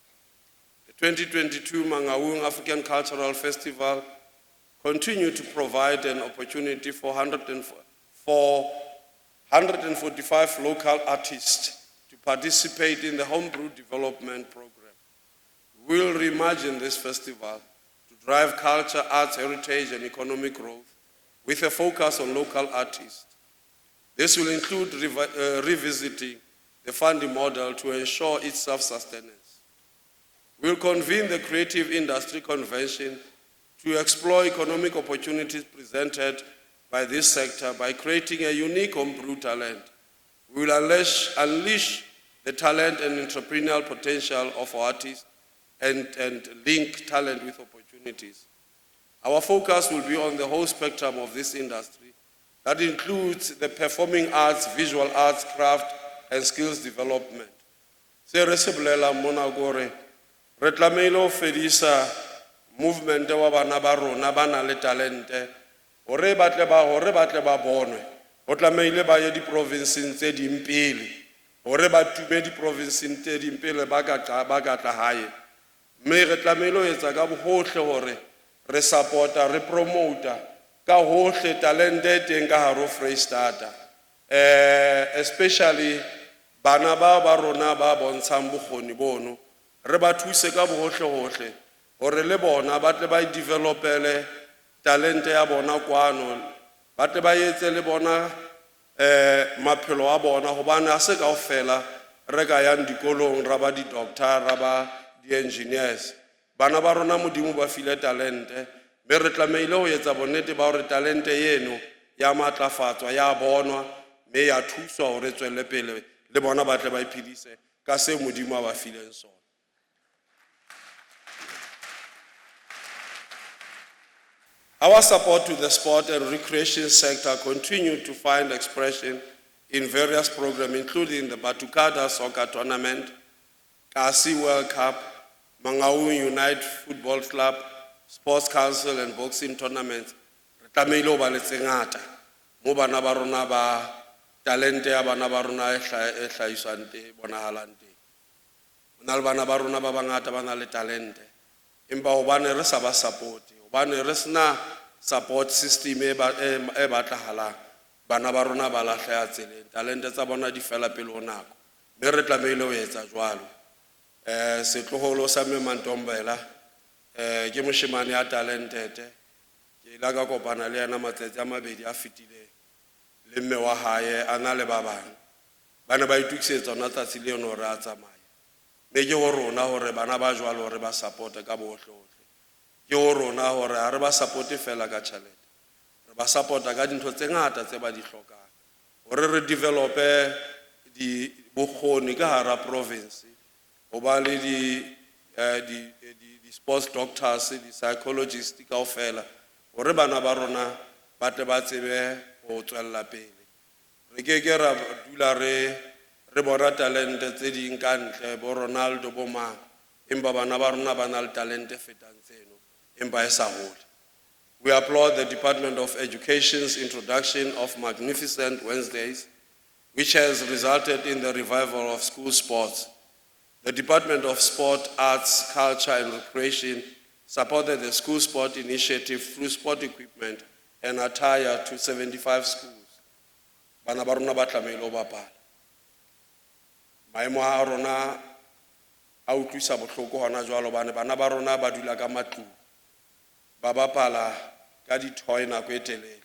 The 2022 Mangaung African Cultural Festival continued to provide an opportunity for 145 local artists to participate in the Homebrew Development Program. We will reimagine this festival to drive culture, arts, heritage, and economic growth with a focus on local artists. This will include revisiting the funding model to ensure its self-sustenance. We will convene the Creative Industry Convention to explore economic opportunities presented by this sector by creating a unique homebrew talent. We will unleash the talent and entrepreneurial potential of our artists and link talent with opportunities. Our focus will be on the whole spectrum of this industry. That includes the performing arts, visual arts, craft, and skills development. Se re se bolela mona gore re tlameile ho fedisa movement wa bana ba rona ba na le talente hore ba tle ba bonwe ho tlameile ba ye di provinces tse ding pele hore ba tume di provinces tse ding pele ba ka tla hae mme re tlameile ho etsa ka bohohle hore re supporta re promota ka hohle talente teng ka haro Freistata especially bana ba rona ba bontshang bokgoni bono re ba thuse ka bohohle hore le bona ba tle ba developele talente ya bona kwano ba tle ba etse le bona maphelo a bona hobane a se kaofela re ka yang dikolong ra ba di doctor ra ba di engineers bana ba rona modimo ba file talente mme re tlameile ho etsa bonnete ba hore talente yeno ya matlafatswa ya bonwa mme ya thuswa hore tswelle pele le bona ba tle ba iphedise ka se modimo a ba fileng sona. Our support to the sport and recreation sector continued to find expression in various programs, including the Batukada Soccer Tournament, Kasi World Cup, Mangaung Unite Football Club, Sports Council, and boxing tournaments. Tlameile ba le tsengata mo bana ba rona ba talente ya bana ba rona e hlahiswang teng bonahalang teng. Bona le bana ba rona ba bangata ba na le talente empa hobane re sa ba support hobane re sena support system e batlahalang bana ba rona ba lahleha tseleng talente tsa bona di fela pele ho nako mme re tlameile ho etsa jwalo setloholo sa Memantombela ke moshemane ya talented ke la ka kopana le yana matsatsi a mabedi a fetile le mme wa hae ana le ba bang bana ba itukisetsa ona tsatsi le yona re a tsamaya mme ke ho rona hore bana ba jwalo re ba support ka bohle ke ho rona hore ha re ba support fela ka tjhelete re ba supporta ka dintho tse ngata tse ba di hlokang hore re develope di bokgoni ka hara province ho ba le di sports doctors di psychologists kaofela hore bana ba rona ba tle ba tsebe ho tswella pele re ke ra dula re bona talente tse ding ka ntle bo Ronaldo bo mang empa bana ba rona ba na le talente fetang tseno empa e sa hole. We applaud the Department of Education's introduction of Magnificent Wednesdays, which has resulted in the revival of school sports. The Department of Sport, Arts, Culture and Recreation supported the school sport initiative through sport equipment and attire to 75 schools. Bana ba rona ba tlameile ho bapala. Maemo a rona a utlwisa bohloko hona jwalo bana ba rona ba dula ka matlung ba bapala ka di toy nako e telele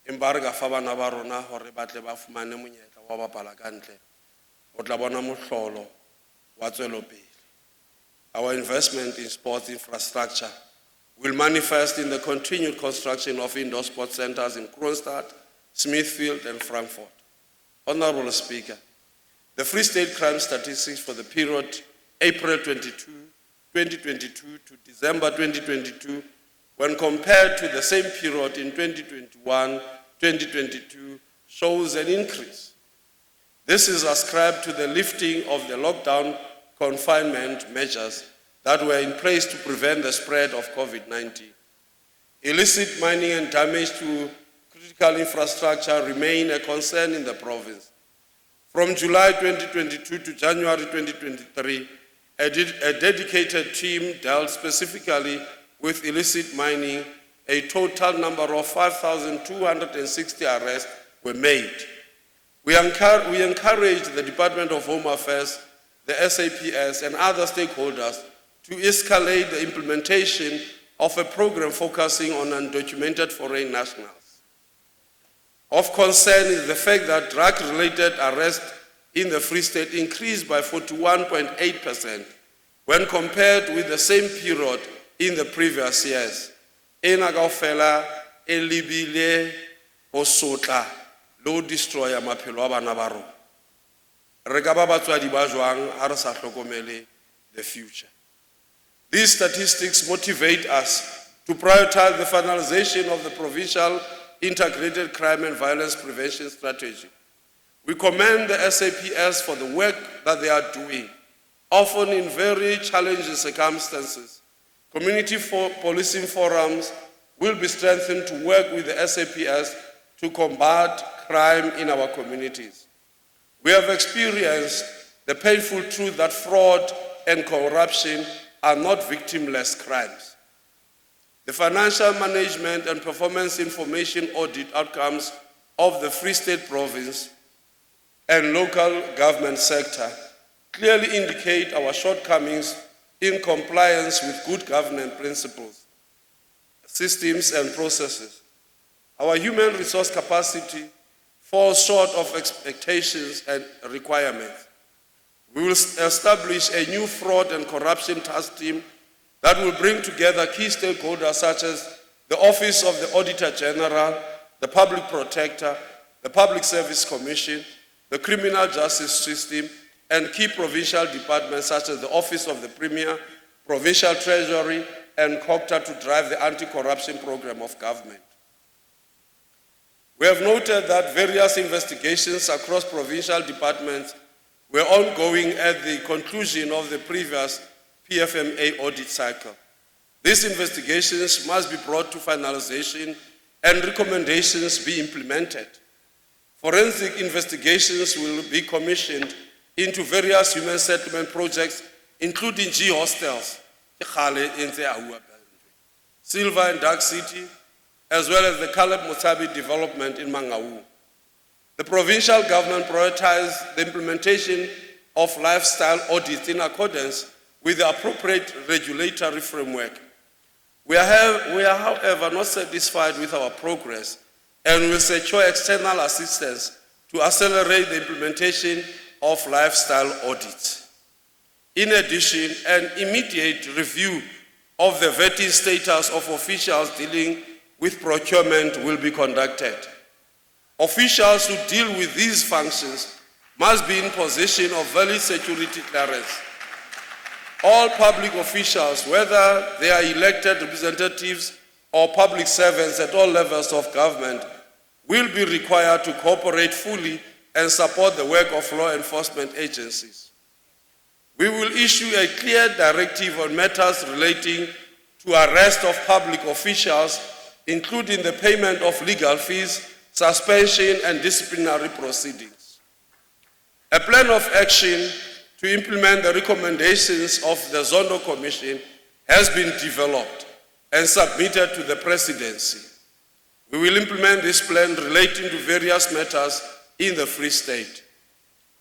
empa re ka fa bana ba rona hore ba tle ba fumane monyetla wa bapala ka ntle o tla bona mohlolo wa tswelopele. Our investment in sports infrastructure will manifest in the continued construction of indoor sports centers in Kroonstad, Smithfield and Frankfurt. Honorable Speaker, the Free State crime statistics for the period April 2022 to December 2022, when compared to the same period in 2021-2022, shows an increase. This is ascribed to the lifting of the lockdown confinement measures that were in place to prevent the spread of COVID-19. Illicit mining and damage to critical infrastructure remain a concern in the province. From July 2022 to January 2023, a dedicated team dealt specifically with illicit mining. A total number of 5,260 arrests were made. We encourage the Department of Home Affairs, the SAPS, and other stakeholders to escalate the implementation of a program focusing on undocumented foreign nationals. Of concern is the fact that drug-related arrests in the Free State increased by 41.8% when compared with the same period in the previous years. Ena kaofela e lebile ho sotla le ho destroya maphelo a bana ba rona. Re ka ba batswadi ba jwang ha re sa hlokomele the future. These statistics motivate us to prioritize the finalization of the Provincial Integrated Crime and Violence Prevention Strategy. We commend the SAPS for the work that they are doing, often in very challenging circumstances. Community policing forums will be strengthened to work with the SAPS to combat crime in our communities. We have experienced the painful truth that fraud and corruption are not victimless crimes. The financial management and performance information audit outcomes of the Free State Province and local government sector clearly indicate our shortcomings in compliance with good governance principles, systems, and processes. Our human resource capacity falls short of expectations and requirements. We will establish a new fraud and corruption task team that will bring together key stakeholders such as the Office of the Auditor General, the Public Protector, the Public Service Commission, the Criminal Justice System, and key provincial departments such as the Office of the Premier, Provincial Treasury, and COCTA to drive the anti-corruption program of government. We have noted that various investigations across provincial departments were ongoing at the conclusion of the previous PFMA audit cycle. These investigations must be brought to finalization and recommendations be implemented. Forensic investigations will be commissioned into various human settlement projects, including G hostels, Silver and Dark City, as well as the Caleb Motsabi development in Mangaung. The provincial government prioritized the implementation of lifestyle audits in accordance with the appropriate regulatory framework. We are, however, not satisfied with our progress and will secure external assistance to accelerate the implementation of lifestyle audits. In addition, an immediate review of the vetting status of officials dealing with procurement will be conducted. Officials who deal with these functions must be in possession of valid security clearance. All public officials, whether they are elected representatives or public servants at all levels of government, will be required to cooperate fully and support the work of law enforcement agencies. We will issue a clear directive on matters relating to arrest of public officials, including the payment of legal fees, suspension, and disciplinary proceedings. A plan of action to implement the recommendations of the Zondo Commission has been developed and submitted to the Presidency. We will implement this plan relating to various matters in the Free State.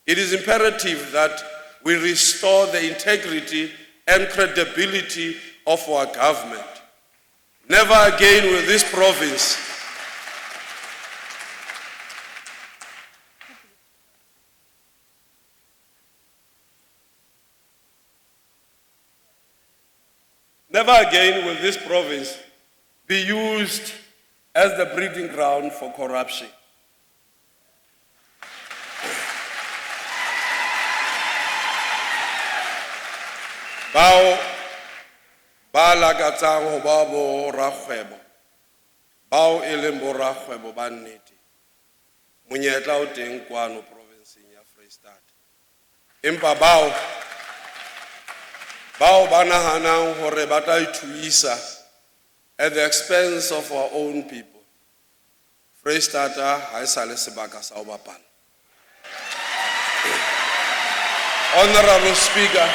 It is imperative that we restore the integrity and credibility of our government. Never again will this province be used as the breeding ground for corruption. Bao ba lakatsang ho ba bo rakgwebo, bao e leng bo rakgwebo ba nnete, monyetla o teng kwano provinseng ya Freistata. Empa bao ba nahanang hore ba tla ithuisa at the expense of our own people. Freistata ha e sa le sebaka sa ho bapala. Honorable Speaker,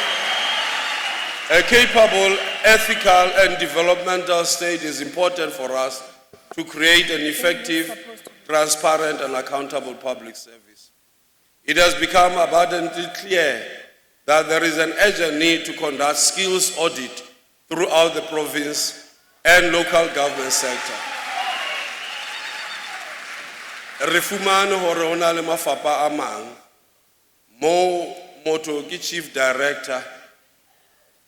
a capable, ethical, and developmental state is important for us to create an effective, transparent, and accountable public service. It has become abundantly clear that there is an urgent need to conduct skills audit throughout the province and local government sector. Re fumane hore ho na le mafapha a mang mo motho ke chief director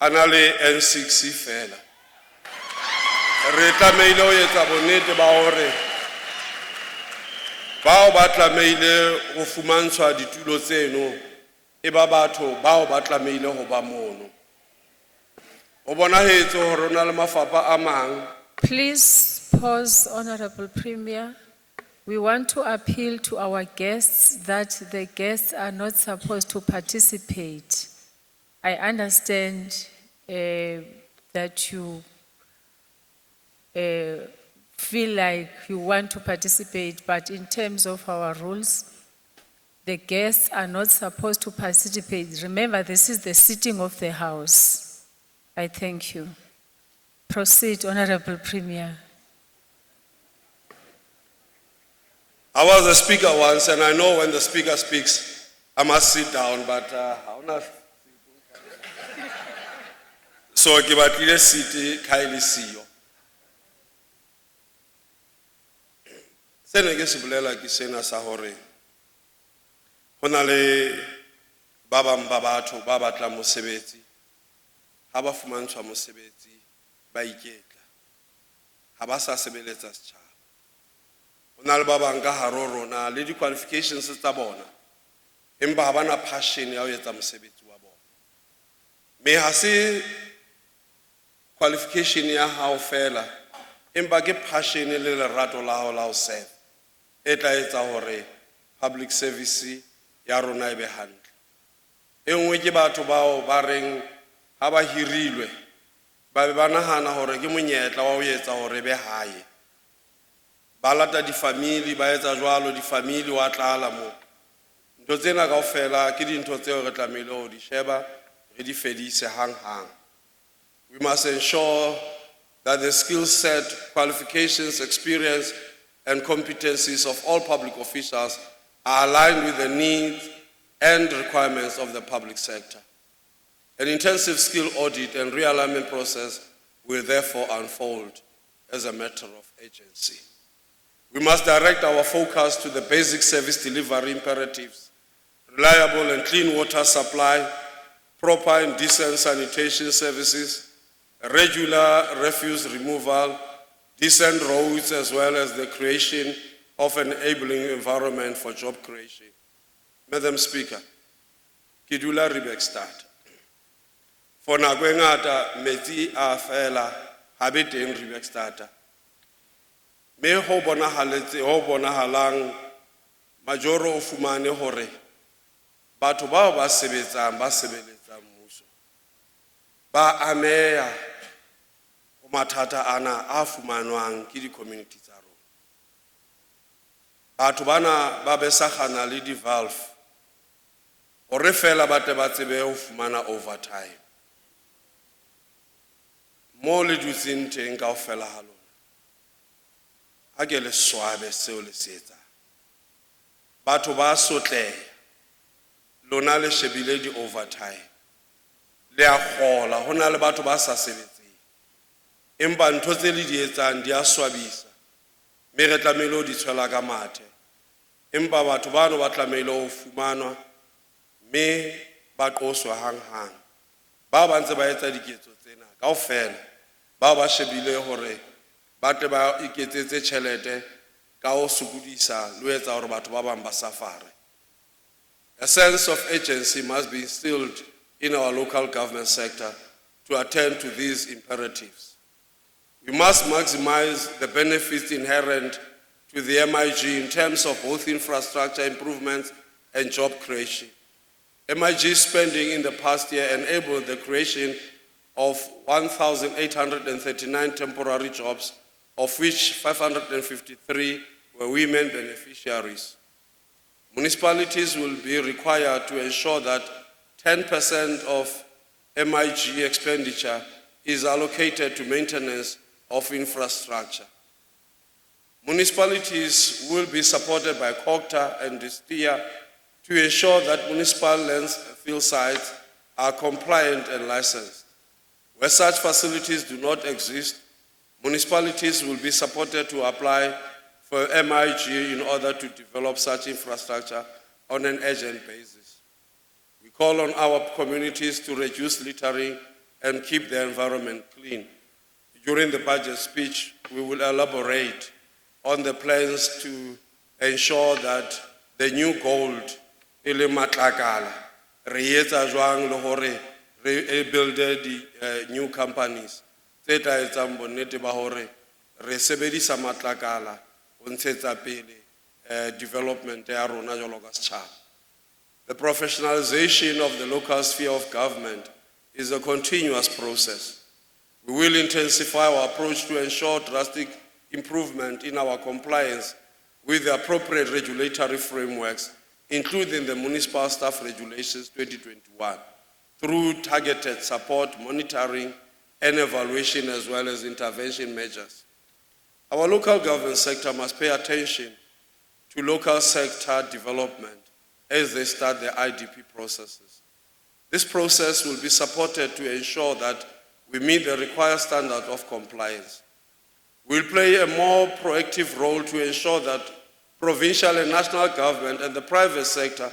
ana le N6 fela. Re tlameile ho etsa bonnete ba hore bao ba tlameile ho fumantshwa ditulo tseno e ba batho bao ba tlameile ho ba mono. Ho bonahetse hore ho na le mafapha a mang. Please pause, Honorable Premier. We want to appeal to our guests that the guests are not supposed to participate. I understand that you feel like you want to participate, but in terms of our rules, the guests are not supposed to participate. Remember, this is the sitting of the House. I thank you. Proceed, Honorable Premier. I was a speaker once, and I know when the speaker speaks, I must sit down, but how not? So, ke batlile seat Kylie siyo. Sene ke se bolela ke sena sa hore ho na le ba bang ba batho ba batlang mosebetsi ha ba fumantshwa mosebetsi ba iketla ha ba sa sebeletsa setjhaba. Ho na le ba bang ka haro rona le di qualifications tsa bona empa ha bana passion ya ho etsa mosebetsi wa bona. Me ha se qualification ya hao fela empa ke passion le lerato la hao la ho serve e tla etsa hore public service ya rona e be hantle. E nngwe ke batho bao ba reng ha ba hirilwe ba be ba nahana hore ke monyetla wa ho etsa hore be hae. Ba lata di-family ba etsa jwalo di-family wa tlala mo. Ntho tsena kaofela ke dintho tseo re tlamehile ho di sheba re di fedise hang. We must ensure that the skill set, qualifications, experience, and competencies of all public officials are aligned with the needs and requirements of the public sector. An intensive skill audit and realignment process will therefore unfold as a matter of urgency. We must direct our focus to the basic service delivery imperatives: reliable and clean water supply, proper and decent sanitation services, regular refuse removal, decent roads, as well as the creation of an enabling environment for job creation. Madam Speaker, ke dula Riebeekstad. For nako e ngata metsi a fela ha be teng Riebeekstad. Me ho bonahalang majoro o fumane hore batho bao ba sebeletsang mmuso ba ameya ho mathata ana a fumanwang ke di-community tsa rona. Batho bana ba besagana le di-valve hore fela ba tle ba tsebe ho fumana overtime. Mo le dutseng teng kaofela ha lona ha ke le swabe seo le se etsang. Batho ba sotleha lona le shebile di-overtime le a kgola ho na le batho ba sa sebetseng empa ntho tse le di etsang di a swabisa mme re tlamehile ho di tshwela ka mathe. Empa batho bano ba tlamehile ho fumanwa mme ba qoswa hang. Ba ba ntse ba etsa diketso tsena kaofela ba ba shebile hore ba tle ba iketsetse tjhelete ka ho sokodisa le etsa hore batho ba bang ba safare. A sense of urgency must be instilled in our local government sector to attend to these imperatives. We must maximize the benefits inherent to the MIG in terms of both infrastructure improvements and job creation. MIG spending in the past year enabled the creation of 1,839 temporary jobs, of which 553 were women beneficiaries. Municipalities will be required to ensure that 10% of MIG expenditure is allocated to maintenance of infrastructure. Municipalities will be supported by COGTA and DISTIA to ensure that municipal landfill sites are compliant and licensed. Where such facilities do not exist, Municipalities will be supported to apply for MIG in order to develop such infrastructure on an urgent basis. We call on our communities to reduce littering and keep the environment clean. During the budget speech, we will elaborate on the plans to ensure that the new gold, ele matlakala, re etsa jwang le hore re build the new companies. Tse tla etsang bonnete ba hore re sebedisa matlakala ho ntshetsa pele development ya rona jwalo ka setjhaba. The professionalization of the local sphere of government is a continuous process. We will intensify our approach to ensure drastic improvement in our compliance with the appropriate regulatory frameworks, including the Municipal Staff Regulations 2021, through targeted support, monitoring, and evaluation, as well as intervention measures. Our local government sector must pay attention to local sector development as they start their IDP processes. This process will be supported to ensure that we meet the required standard of compliance. We'll play a more proactive role to ensure that provincial and national government and the private sector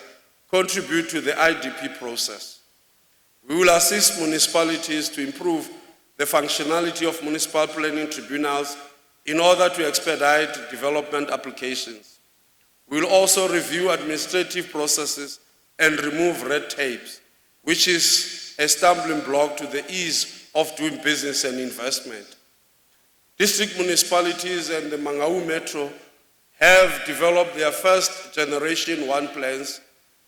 contribute to the IDP process. We will assist municipalities to improve the functionality of municipal planning tribunals in order to expedite development applications. We will also review administrative processes and remove red tapes, which is a stumbling block to the ease of doing business and investment. District municipalities and the Mangaung Metro have developed their first generation 1 plans,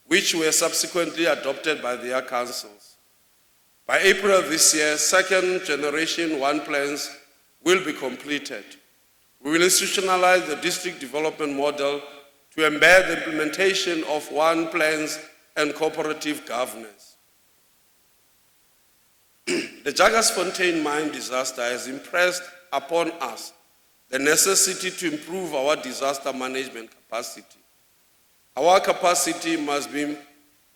which were subsequently adopted by their councils. By April this year, second generation 1 plans will be completed. We will institutionalize the district development model to embed the implementation of 1 plans and cooperative governance. The Jagersfontein mine disaster has impressed upon us the necessity to improve our disaster management capacity. Our capacity must be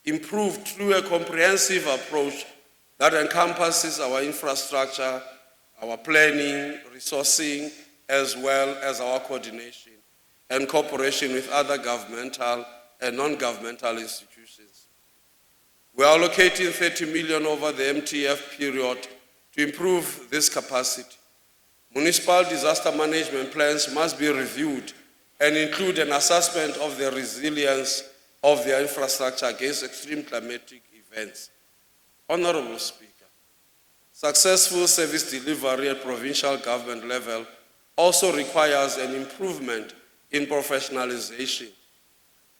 improved through a comprehensive approach that encompasses our infrastructure, our planning, resourcing, as well as our coordination and cooperation with other governmental and non-governmental institutions. We are allocating 30 million over the MTF period to improve this capacity. Municipal disaster management plans must be reviewed and include an assessment of the resilience of their infrastructure against extreme climatic events. Honorable Speaker, successful service delivery at provincial government level also requires an improvement in professionalization.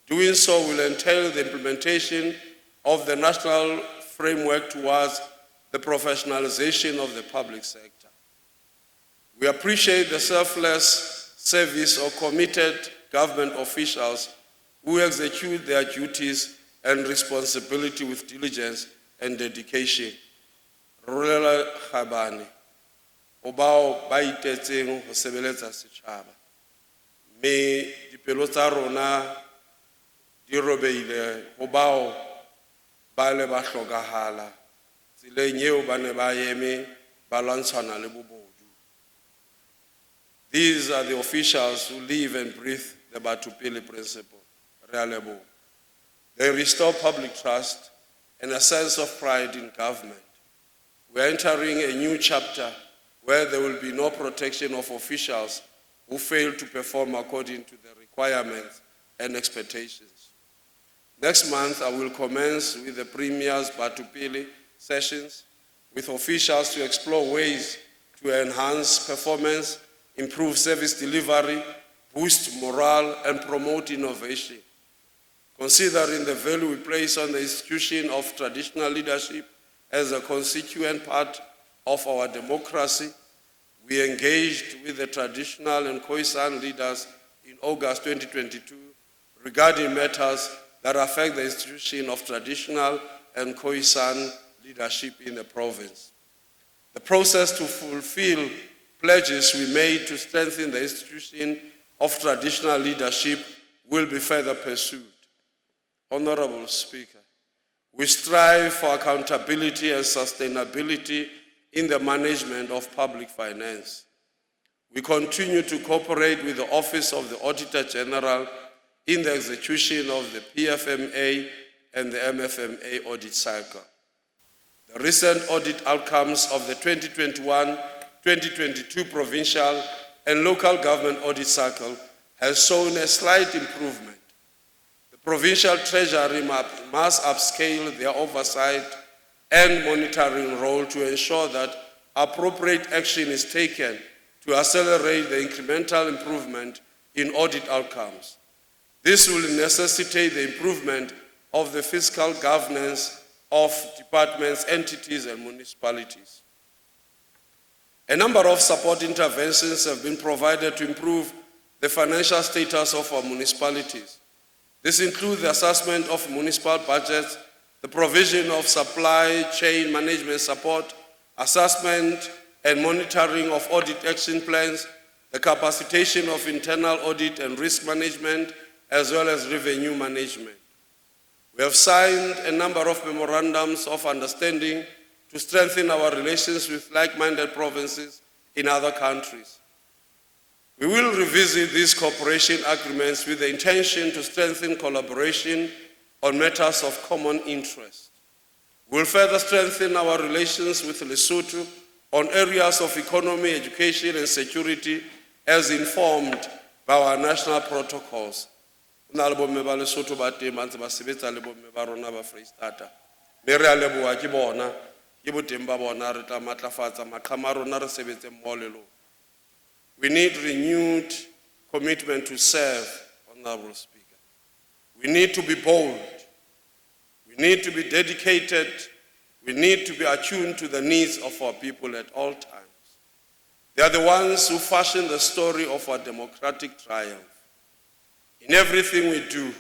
Doing so will entail the implementation of the national framework towards the professionalization of the public sector. We appreciate the selfless service of committed government officials who execute their duties and responsibility with diligence and dedication. Rulela Khabane, obao ba itetseng ho sebeletsa setjhaba. Me dipelo tsa rona di robeile ho bao ba le ba hlokahala tseleng eo ba ne ba eme ba lwantshana le bobodu. These are the officials who live and breathe the Batupele principle. Realebo. They restore public trust and a sense of pride in government. We are entering a new chapter where there will be no protection of officials who fail to perform according to the requirements and expectations. Next month, I will commence with the Premier's Batupele sessions with officials to explore ways to enhance performance, improve service delivery, boost morale, and promote innovation. Considering the value we place on the institution of traditional leadership as a constituent part of our democracy, we engaged with the traditional and Khoisan leaders in August 2022 regarding matters that affect the institution of traditional and Khoisan leadership in the province. The process to fulfill pledges we made to strengthen the institution of traditional leadership will be further pursued. Honorable Speaker, we strive for accountability and sustainability in the management of public finance. We continue to cooperate with the Office of the Auditor General in the execution of the PFMA and the MFMA audit cycle. The recent audit outcomes of the 2021-2022 provincial and local government audit cycle has shown a slight improvement. The provincial treasury must upscale their oversight and monitoring role to ensure that appropriate action is taken to accelerate the incremental improvement in audit outcomes. This will necessitate the improvement of the fiscal governance of departments, entities, and municipalities. A number of support interventions have been provided to improve the financial status of our municipalities. This includes the assessment of municipal budgets, the provision of supply chain management support, assessment and monitoring of audit action plans, the capacitation of internal audit and risk management, as well as revenue management. We have signed a number of memorandums of understanding to strengthen our relations with like-minded provinces in other countries. We will revisit these cooperation agreements with the intention to strengthen collaboration on matters of common interest. We will further strengthen our relations with Lesotho on areas of economy, education, and security as informed by our national protocols. Re a leboha ke bona, ke boteng ba bona, re tla matlafatsa maqhama a rona re sebetse mmoho le lona. We need renewed commitment to serve, Honorable Speaker. We need to be bold. We need to be dedicated. We need to be attuned to the needs of our people at all times. They are the ones who fashion the story of our democratic triumph. In everything we do,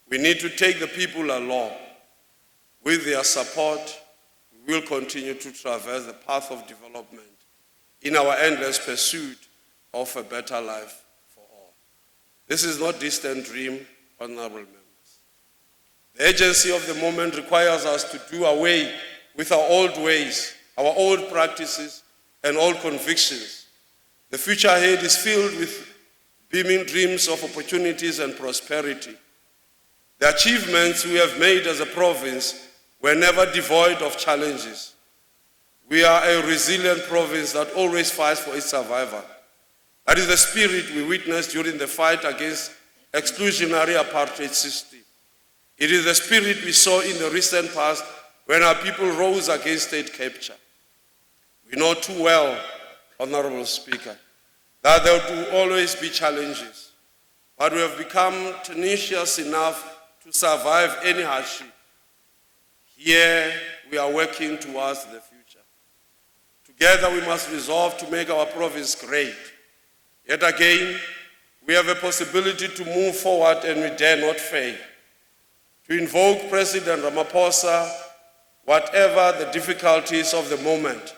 we need to take the people along. With their support, we will continue to traverse the path of development in our endless pursuit of a better life for all. This is not a distant dream, honorable members. The urgency of the moment requires us to do away with our old ways, our old practices, and old convictions. The future ahead is filled with beaming dreams of opportunities and prosperity. The achievements we have made as a province were never devoid of challenges. We are a resilient province that always fights for its survival. That is the spirit we witnessed during the fight against exclusionary apartheid system. It is the spirit we saw in the recent past when our people rose against state capture. We know too well, Honorable Speaker, that there will always be challenges, but we have become tenacious enough to survive any hardship. Here, we are working towards the future. Together, we must resolve to make our province great. Yet again, we have a possibility to move forward and we dare not fail. To invoke President Ramaphosa, whatever the difficulties of the moment,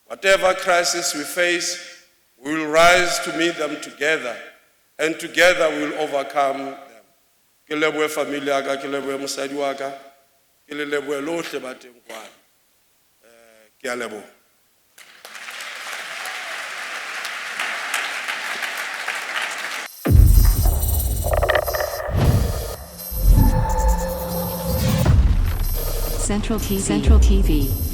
whatever crisis we face, we will rise to meet them together, and together we will overcome them. Ke lebohe family ya ka, ke lebohe mosadi wa ka, ke le lebohe lohle ba teng kwana. Ke a leboha. Central TV.